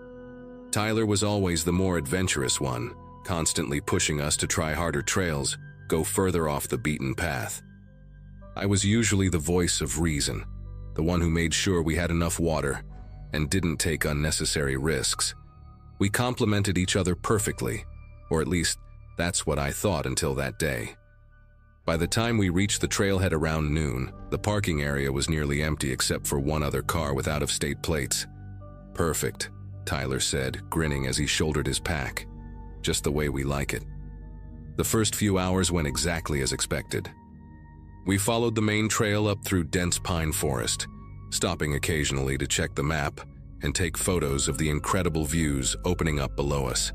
Tyler was always the more adventurous one, constantly pushing us to try harder trails, go further off the beaten path. I was usually the voice of reason, the one who made sure we had enough water and didn't take unnecessary risks. We complemented each other perfectly, or at least that's what I thought until that day. By the time we reached the trailhead around noon, the parking area was nearly empty except for one other car with out-of-state plates. "Perfect," Tyler said, grinning as he shouldered his pack. "Just the way we like it." The first few hours went exactly as expected. We followed the main trail up through dense pine forest, stopping occasionally to check the map and take photos of the incredible views opening up below us.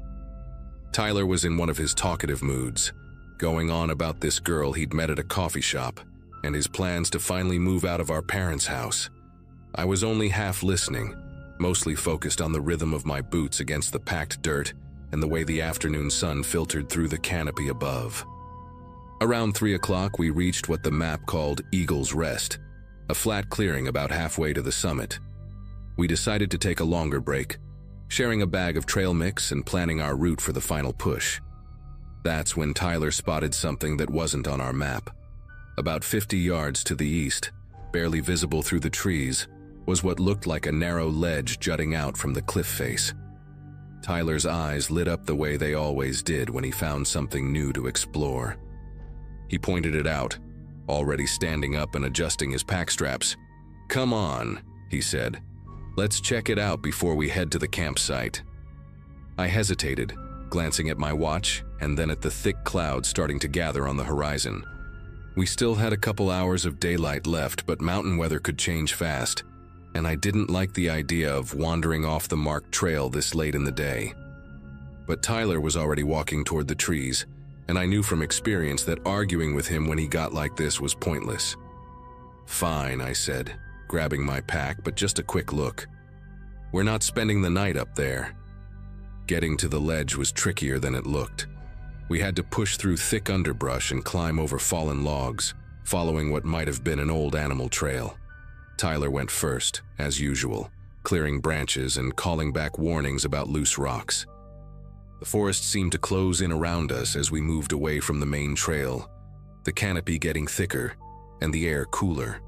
Tyler was in one of his talkative moods, going on about this girl he'd met at a coffee shop and his plans to finally move out of our parents' house. I was only half listening, mostly focused on the rhythm of my boots against the packed dirt and the way the afternoon sun filtered through the canopy above. Around 3 o'clock, we reached what the map called Eagle's Rest, a flat clearing about halfway to the summit. We decided to take a longer break, sharing a bag of trail mix and planning our route for the final push. That's when Tyler spotted something that wasn't on our map. About 50 yards to the east, barely visible through the trees, was what looked like a narrow ledge jutting out from the cliff face. Tyler's eyes lit up the way they always did when he found something new to explore. He pointed it out, already standing up and adjusting his pack straps. "Come on," he said. "Let's check it out before we head to the campsite." I hesitated, glancing at my watch and then at the thick clouds starting to gather on the horizon. We still had a couple hours of daylight left, but mountain weather could change fast, and I didn't like the idea of wandering off the marked trail this late in the day. But Tyler was already walking toward the trees, and I knew from experience that arguing with him when he got like this was pointless. "Fine," I said, grabbing my pack, but just a quick look. "We're not spending the night up there." Getting to the ledge was trickier than it looked. We had to push through thick underbrush and climb over fallen logs, following what might have been an old animal trail. Tyler went first, as usual, clearing branches and calling back warnings about loose rocks. The forest seemed to close in around us as we moved away from the main trail, the canopy getting thicker and the air cooler.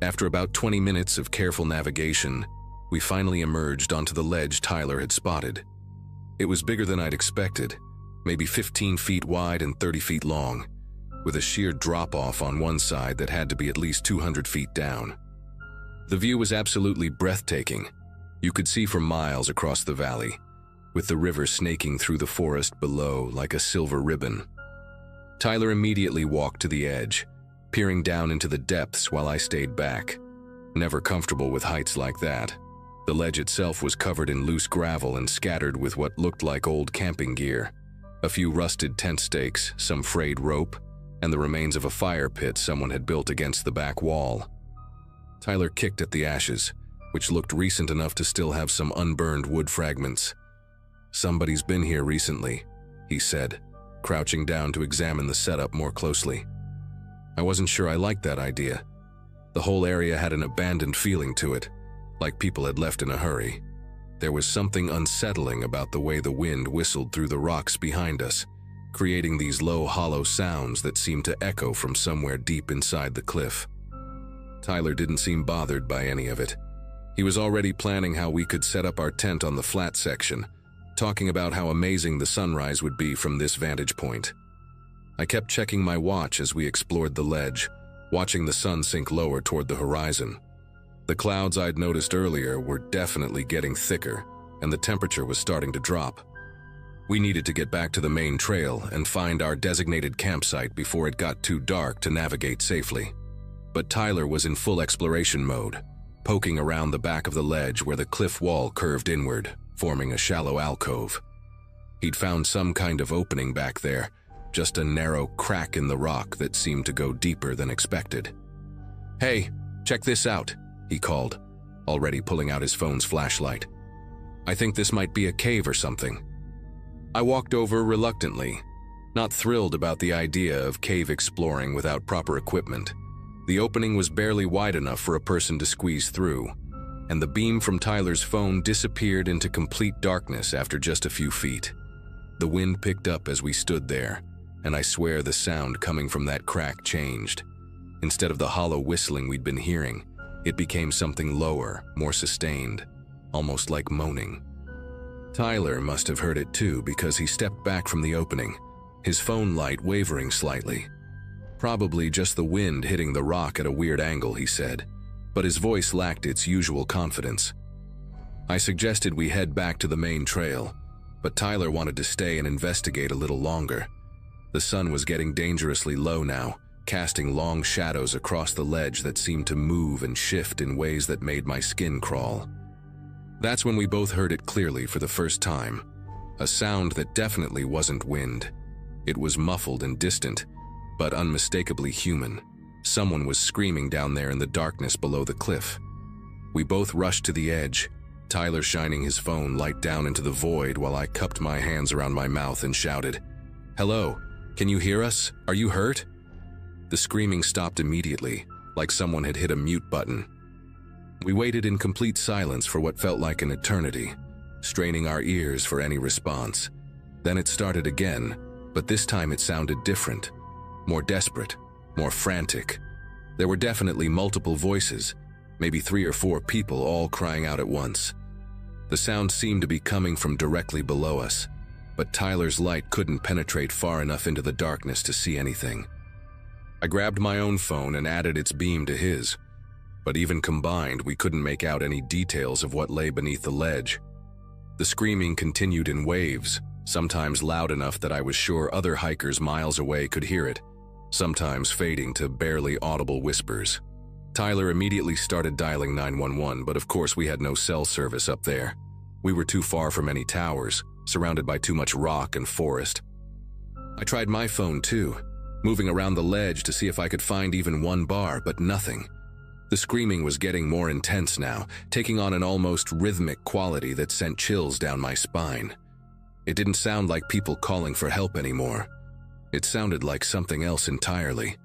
After about 20 minutes of careful navigation, we finally emerged onto the ledge Tyler had spotted. It was bigger than I'd expected, maybe 15 feet wide and 30 feet long, with a sheer drop-off on one side that had to be at least 200 feet down. The view was absolutely breathtaking. You could see for miles across the valley, with the river snaking through the forest below like a silver ribbon. Tyler immediately walked to the edge, peering down into the depths while I stayed back. Never comfortable with heights like that. The ledge itself was covered in loose gravel and scattered with what looked like old camping gear. A few rusted tent stakes, some frayed rope, and the remains of a fire pit someone had built against the back wall. Tyler kicked at the ashes, which looked recent enough to still have some unburned wood fragments. "Somebody's been here recently," he said, crouching down to examine the setup more closely. I wasn't sure I liked that idea. The whole area had an abandoned feeling to it, like people had left in a hurry. There was something unsettling about the way the wind whistled through the rocks behind us, creating these low, hollow sounds that seemed to echo from somewhere deep inside the cliff. Tyler didn't seem bothered by any of it. He was already planning how we could set up our tent on the flat section, talking about how amazing the sunrise would be from this vantage point. I kept checking my watch as we explored the ledge, watching the sun sink lower toward the horizon. The clouds I'd noticed earlier were definitely getting thicker, and the temperature was starting to drop. We needed to get back to the main trail and find our designated campsite before it got too dark to navigate safely. But Tyler was in full exploration mode, poking around the back of the ledge where the cliff wall curved inward, forming a shallow alcove. He'd found some kind of opening back there, just a narrow crack in the rock that seemed to go deeper than expected. "Hey, check this out," he called, already pulling out his phone's flashlight. "I think this might be a cave or something." I walked over reluctantly, not thrilled about the idea of cave exploring without proper equipment. The opening was barely wide enough for a person to squeeze through, and the beam from Tyler's phone disappeared into complete darkness after just a few feet. The wind picked up as we stood there, and I swear the sound coming from that crack changed. Instead of the hollow whistling we'd been hearing, it became something lower, more sustained, almost like moaning. Tyler must have heard it too because he stepped back from the opening, his phone light wavering slightly. Probably just the wind hitting the rock at a weird angle, he said, but his voice lacked its usual confidence. I suggested we head back to the main trail, but Tyler wanted to stay and investigate a little longer. The sun was getting dangerously low now, casting long shadows across the ledge that seemed to move and shift in ways that made my skin crawl. That's when we both heard it clearly for the first time, a sound that definitely wasn't wind. It was muffled and distant, but unmistakably human. Someone was screaming down there in the darkness below the cliff. We both rushed to the edge, Tyler shining his phone light down into the void while I cupped my hands around my mouth and shouted, "Hello, Can you hear us? Are you hurt?" The screaming stopped immediately, like someone had hit a mute button. We waited in complete silence for what felt like an eternity, straining our ears for any response. Then it started again, but this time it sounded different, more desperate, more frantic. There were definitely multiple voices, maybe 3 or 4 people all crying out at once. The sound seemed to be coming from directly below us, but Tyler's light couldn't penetrate far enough into the darkness to see anything. I grabbed my own phone and added its beam to his, but even combined, we couldn't make out any details of what lay beneath the ledge. The screaming continued in waves, sometimes loud enough that I was sure other hikers miles away could hear it, sometimes fading to barely audible whispers. Tyler immediately started dialing 911, but of course we had no cell service up there. We were too far from any towers, surrounded by too much rock and forest. I tried my phone too, moving around the ledge to see if I could find even one bar, but nothing. The screaming was getting more intense now, taking on an almost rhythmic quality that sent chills down my spine. It didn't sound like people calling for help anymore. It sounded like something else entirely.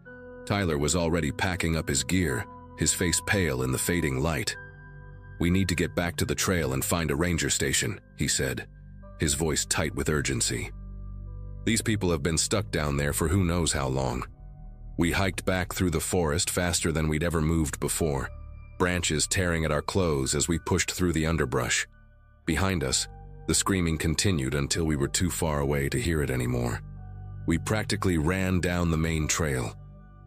Tyler was already packing up his gear, his face pale in the fading light. "We need to get back to the trail and find a ranger station," he said, his voice tight with urgency. "These people have been stuck down there for who knows how long." We hiked back through the forest faster than we'd ever moved before, branches tearing at our clothes as we pushed through the underbrush. Behind us, the screaming continued until we were too far away to hear it anymore. We practically ran down the main trail,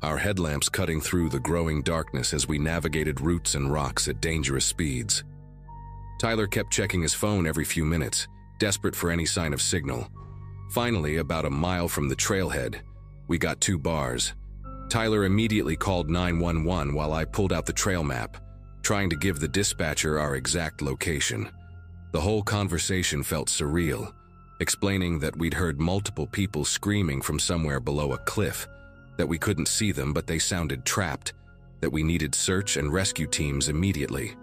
our headlamps cutting through the growing darkness as we navigated roots and rocks at dangerous speeds. Tyler kept checking his phone every few minutes, desperate for any sign of signal. Finally, about a mile from the trailhead, we got 2 bars. Tyler immediately called 911 while I pulled out the trail map, trying to give the dispatcher our exact location. The whole conversation felt surreal, explaining that we'd heard multiple people screaming from somewhere below a cliff, that we couldn't see them but they sounded trapped, that we needed search and rescue teams immediately.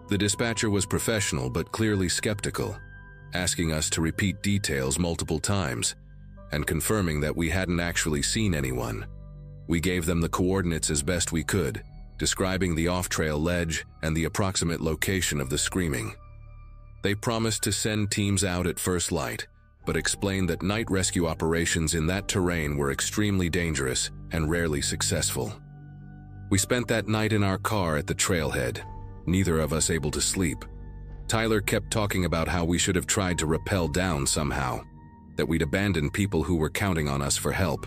The dispatcher was professional but clearly skeptical, asking us to repeat details multiple times, and confirming that we hadn't actually seen anyone. We gave them the coordinates as best we could, describing the off-trail ledge and the approximate location of the screaming. They promised to send teams out at first light, but explained that night rescue operations in that terrain were extremely dangerous and rarely successful. We spent that night in our car at the trailhead, neither of us able to sleep. Tyler kept talking about how we should have tried to rappel down somehow, that we'd abandoned people who were counting on us for help.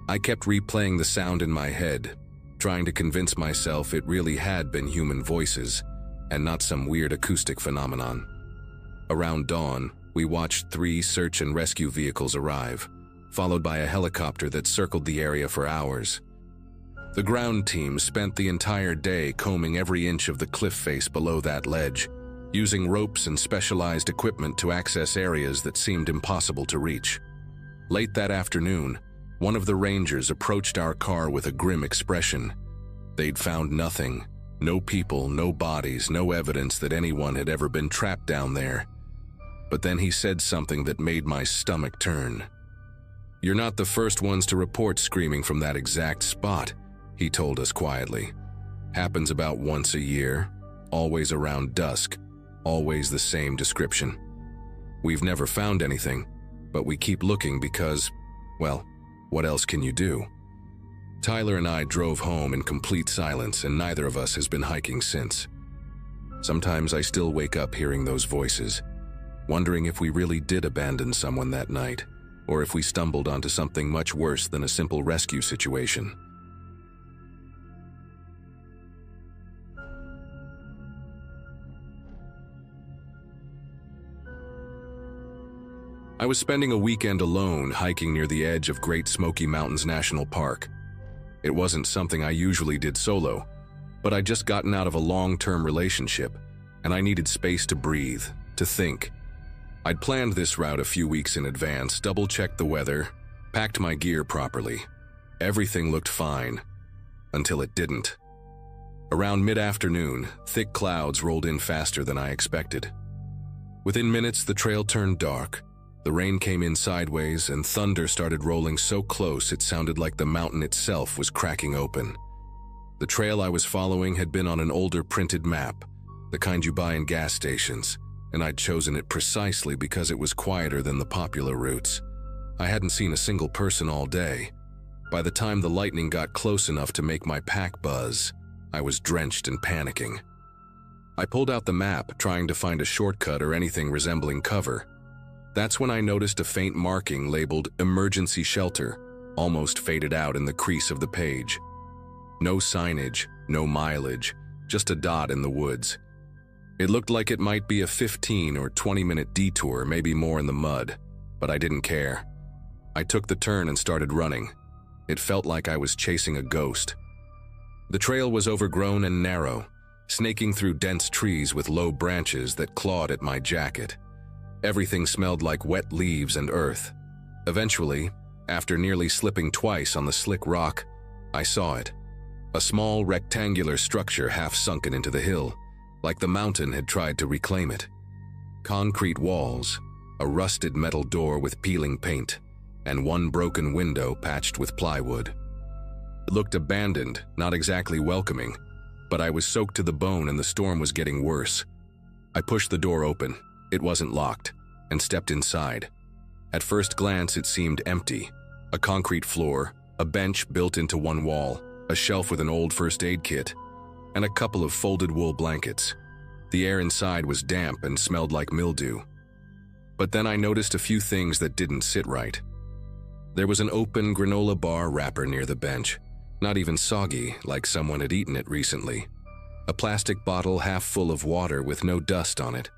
I kept replaying the sound in my head, trying to convince myself it really had been human voices, and not some weird acoustic phenomenon. Around dawn, we watched 3 search and rescue vehicles arrive, followed by a helicopter that circled the area for hours. The ground team spent the entire day combing every inch of the cliff face below that ledge, using ropes and specialized equipment to access areas that seemed impossible to reach. Late that afternoon, one of the rangers approached our car with a grim expression. They'd found nothing. No people, no bodies, no evidence that anyone had ever been trapped down there. But then he said something that made my stomach turn. "You're not the first ones to report screaming from that exact spot," he told us quietly. "Happens about once a year, always around dusk, always the same description. We've never found anything, but we keep looking because, well, what else can you do?" Tyler and I drove home in complete silence, and neither of us has been hiking since. Sometimes I still wake up hearing those voices, wondering if we really did abandon someone that night, or if we stumbled onto something much worse than a simple rescue situation. I was spending a weekend alone hiking near the edge of Great Smoky Mountains National Park. It wasn't something I usually did solo, but I'd just gotten out of a long-term relationship, and I needed space to breathe, to think. I'd planned this route a few weeks in advance, double-checked the weather, packed my gear properly. Everything looked fine, until it didn't. Around mid-afternoon, thick clouds rolled in faster than I expected. Within minutes, the trail turned dark. The rain came in sideways, and thunder started rolling so close it sounded like the mountain itself was cracking open. The trail I was following had been on an older printed map, the kind you buy in gas stations, and I'd chosen it precisely because it was quieter than the popular routes. I hadn't seen a single person all day. By the time the lightning got close enough to make my pack buzz, I was drenched and panicking. I pulled out the map, trying to find a shortcut or anything resembling cover. That's when I noticed a faint marking labeled "Emergency Shelter," almost faded out in the crease of the page. No signage, no mileage, just a dot in the woods. It looked like it might be a 15 or 20-minute detour, maybe more in the mud, but I didn't care. I took the turn and started running. It felt like I was chasing a ghost. The trail was overgrown and narrow, snaking through dense trees with low branches that clawed at my jacket. Everything smelled like wet leaves and earth. Eventually, after nearly slipping twice on the slick rock, I saw it. A small rectangular structure half sunken into the hill, like the mountain had tried to reclaim it. Concrete walls, a rusted metal door with peeling paint, and one broken window patched with plywood. It looked abandoned, not exactly welcoming, but I was soaked to the bone and the storm was getting worse. I pushed the door open, it wasn't locked, and stepped inside. At first glance it seemed empty. A concrete floor, a bench built into one wall, a shelf with an old first aid kit, and a couple of folded wool blankets. The air inside was damp and smelled like mildew. But then I noticed a few things that didn't sit right. There was an open granola bar wrapper near the bench, not even soggy like someone had eaten it recently. A plastic bottle half full of water with no dust on it.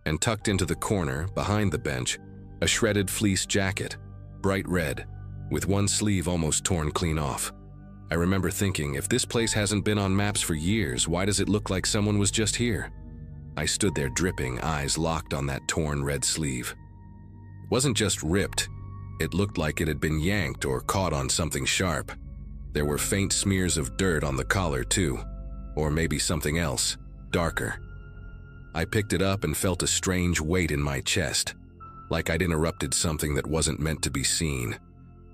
And tucked into the corner, behind the bench, a shredded fleece jacket, bright red, with one sleeve almost torn clean off. I remember thinking, if this place hasn't been on maps for years, why does it look like someone was just here? I stood there dripping, eyes locked on that torn red sleeve. It wasn't just ripped, it looked like it had been yanked or caught on something sharp. There were faint smears of dirt on the collar too, or maybe something else, darker. I picked it up and felt a strange weight in my chest, like I'd interrupted something that wasn't meant to be seen.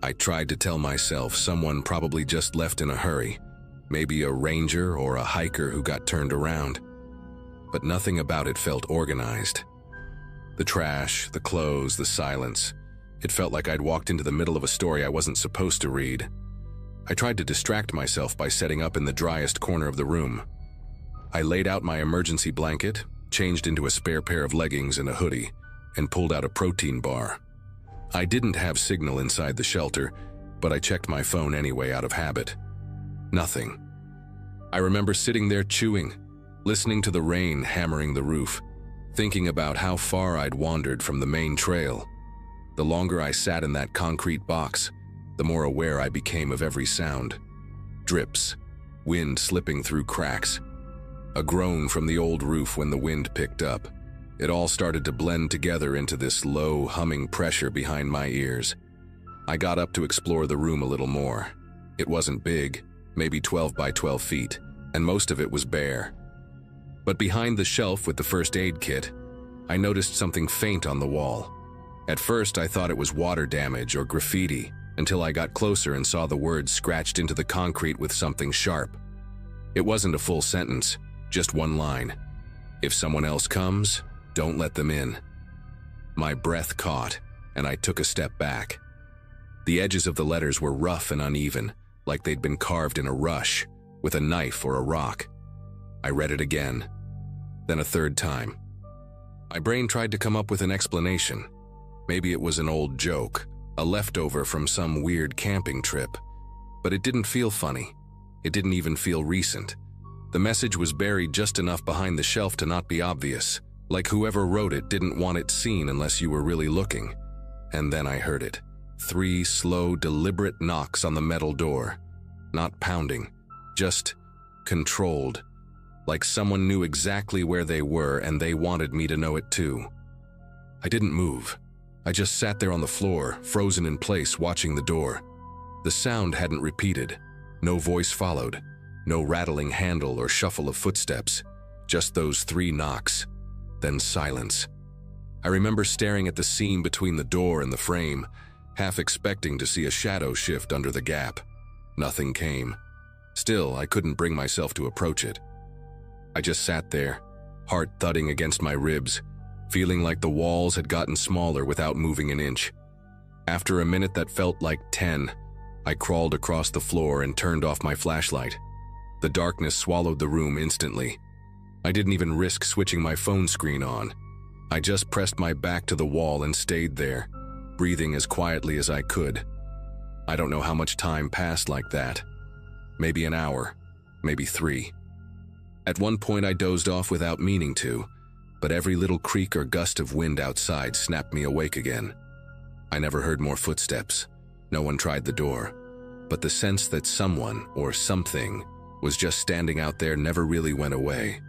I tried to tell myself someone probably just left in a hurry, maybe a ranger or a hiker who got turned around. But nothing about it felt organized. The trash, the clothes, the silence. It felt like I'd walked into the middle of a story I wasn't supposed to read. I tried to distract myself by setting up in the driest corner of the room. I laid out my emergency blanket, changed into a spare pair of leggings and a hoodie, and pulled out a protein bar. I didn't have signal inside the shelter, but I checked my phone anyway out of habit. Nothing. I remember sitting there chewing, listening to the rain hammering the roof, thinking about how far I'd wandered from the main trail. The longer I sat in that concrete box, the more aware I became of every sound. Drips, wind slipping through cracks, a groan from the old roof when the wind picked up. It all started to blend together into this low, humming pressure behind my ears. I got up to explore the room a little more. It wasn't big, maybe 12 by 12 feet, and most of it was bare. But behind the shelf with the first aid kit, I noticed something faint on the wall. At first, I thought it was water damage or graffiti, until I got closer and saw the words scratched into the concrete with something sharp. It wasn't a full sentence, just one line. If someone else comes, don't let them in. My breath caught, and I took a step back. The edges of the letters were rough and uneven, like they'd been carved in a rush, with a knife or a rock. I read it again, then a third time. My brain tried to come up with an explanation. Maybe it was an old joke, a leftover from some weird camping trip. But it didn't feel funny. It didn't even feel recent. The message was buried just enough behind the shelf to not be obvious, like whoever wrote it didn't want it seen unless you were really looking. And then I heard it. 3 slow, deliberate knocks on the metal door. Not pounding, just controlled. Like someone knew exactly where they were and they wanted me to know it too. I didn't move. I just sat there on the floor, frozen in place, watching the door. The sound hadn't repeated. No voice followed. No rattling handle or shuffle of footsteps. Just those 3 knocks. Then silence. I remember staring at the seam between the door and the frame, half expecting to see a shadow shift under the gap. Nothing came. Still, I couldn't bring myself to approach it. I just sat there, heart thudding against my ribs, feeling like the walls had gotten smaller without moving an inch. After a minute that felt like 10, I crawled across the floor and turned off my flashlight. The darkness swallowed the room instantly. I didn't even risk switching my phone screen on. I just pressed my back to the wall and stayed there, breathing as quietly as I could. I don't know how much time passed like that. Maybe an hour, maybe 3. At one point I dozed off without meaning to, but every little creak or gust of wind outside snapped me awake again. I never heard more footsteps. No one tried the door, but the sense that someone or something was just standing out there never really went away.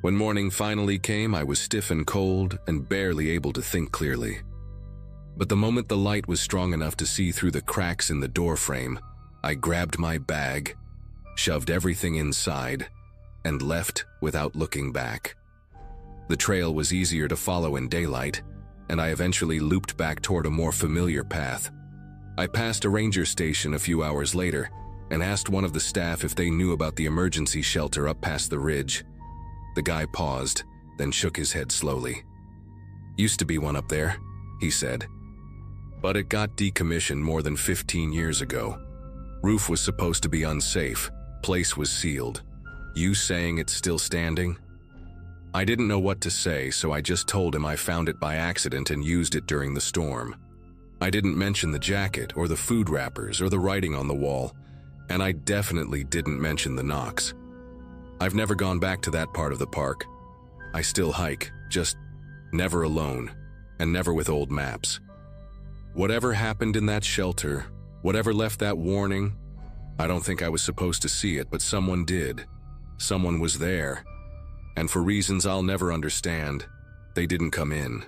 When morning finally came, I was stiff and cold and barely able to think clearly. But the moment the light was strong enough to see through the cracks in the door frame, I grabbed my bag, shoved everything inside, and left without looking back. The trail was easier to follow in daylight, and I eventually looped back toward a more familiar path. I passed a ranger station a few hours later and asked one of the staff if they knew about the emergency shelter up past the ridge. The guy paused, then shook his head slowly. "Used to be one up there," he said. "But it got decommissioned more than 15 years ago. Roof was supposed to be unsafe, place was sealed. You saying it's still standing?" I didn't know what to say, so I just told him I found it by accident and used it during the storm. I didn't mention the jacket or the food wrappers or the writing on the wall, and I definitely didn't mention the knocks. I've never gone back to that part of the park. I still hike, just never alone, and never with old maps. Whatever happened in that shelter, whatever left that warning, I don't think I was supposed to see it, but someone did. Someone was there. And for reasons I'll never understand, they didn't come in.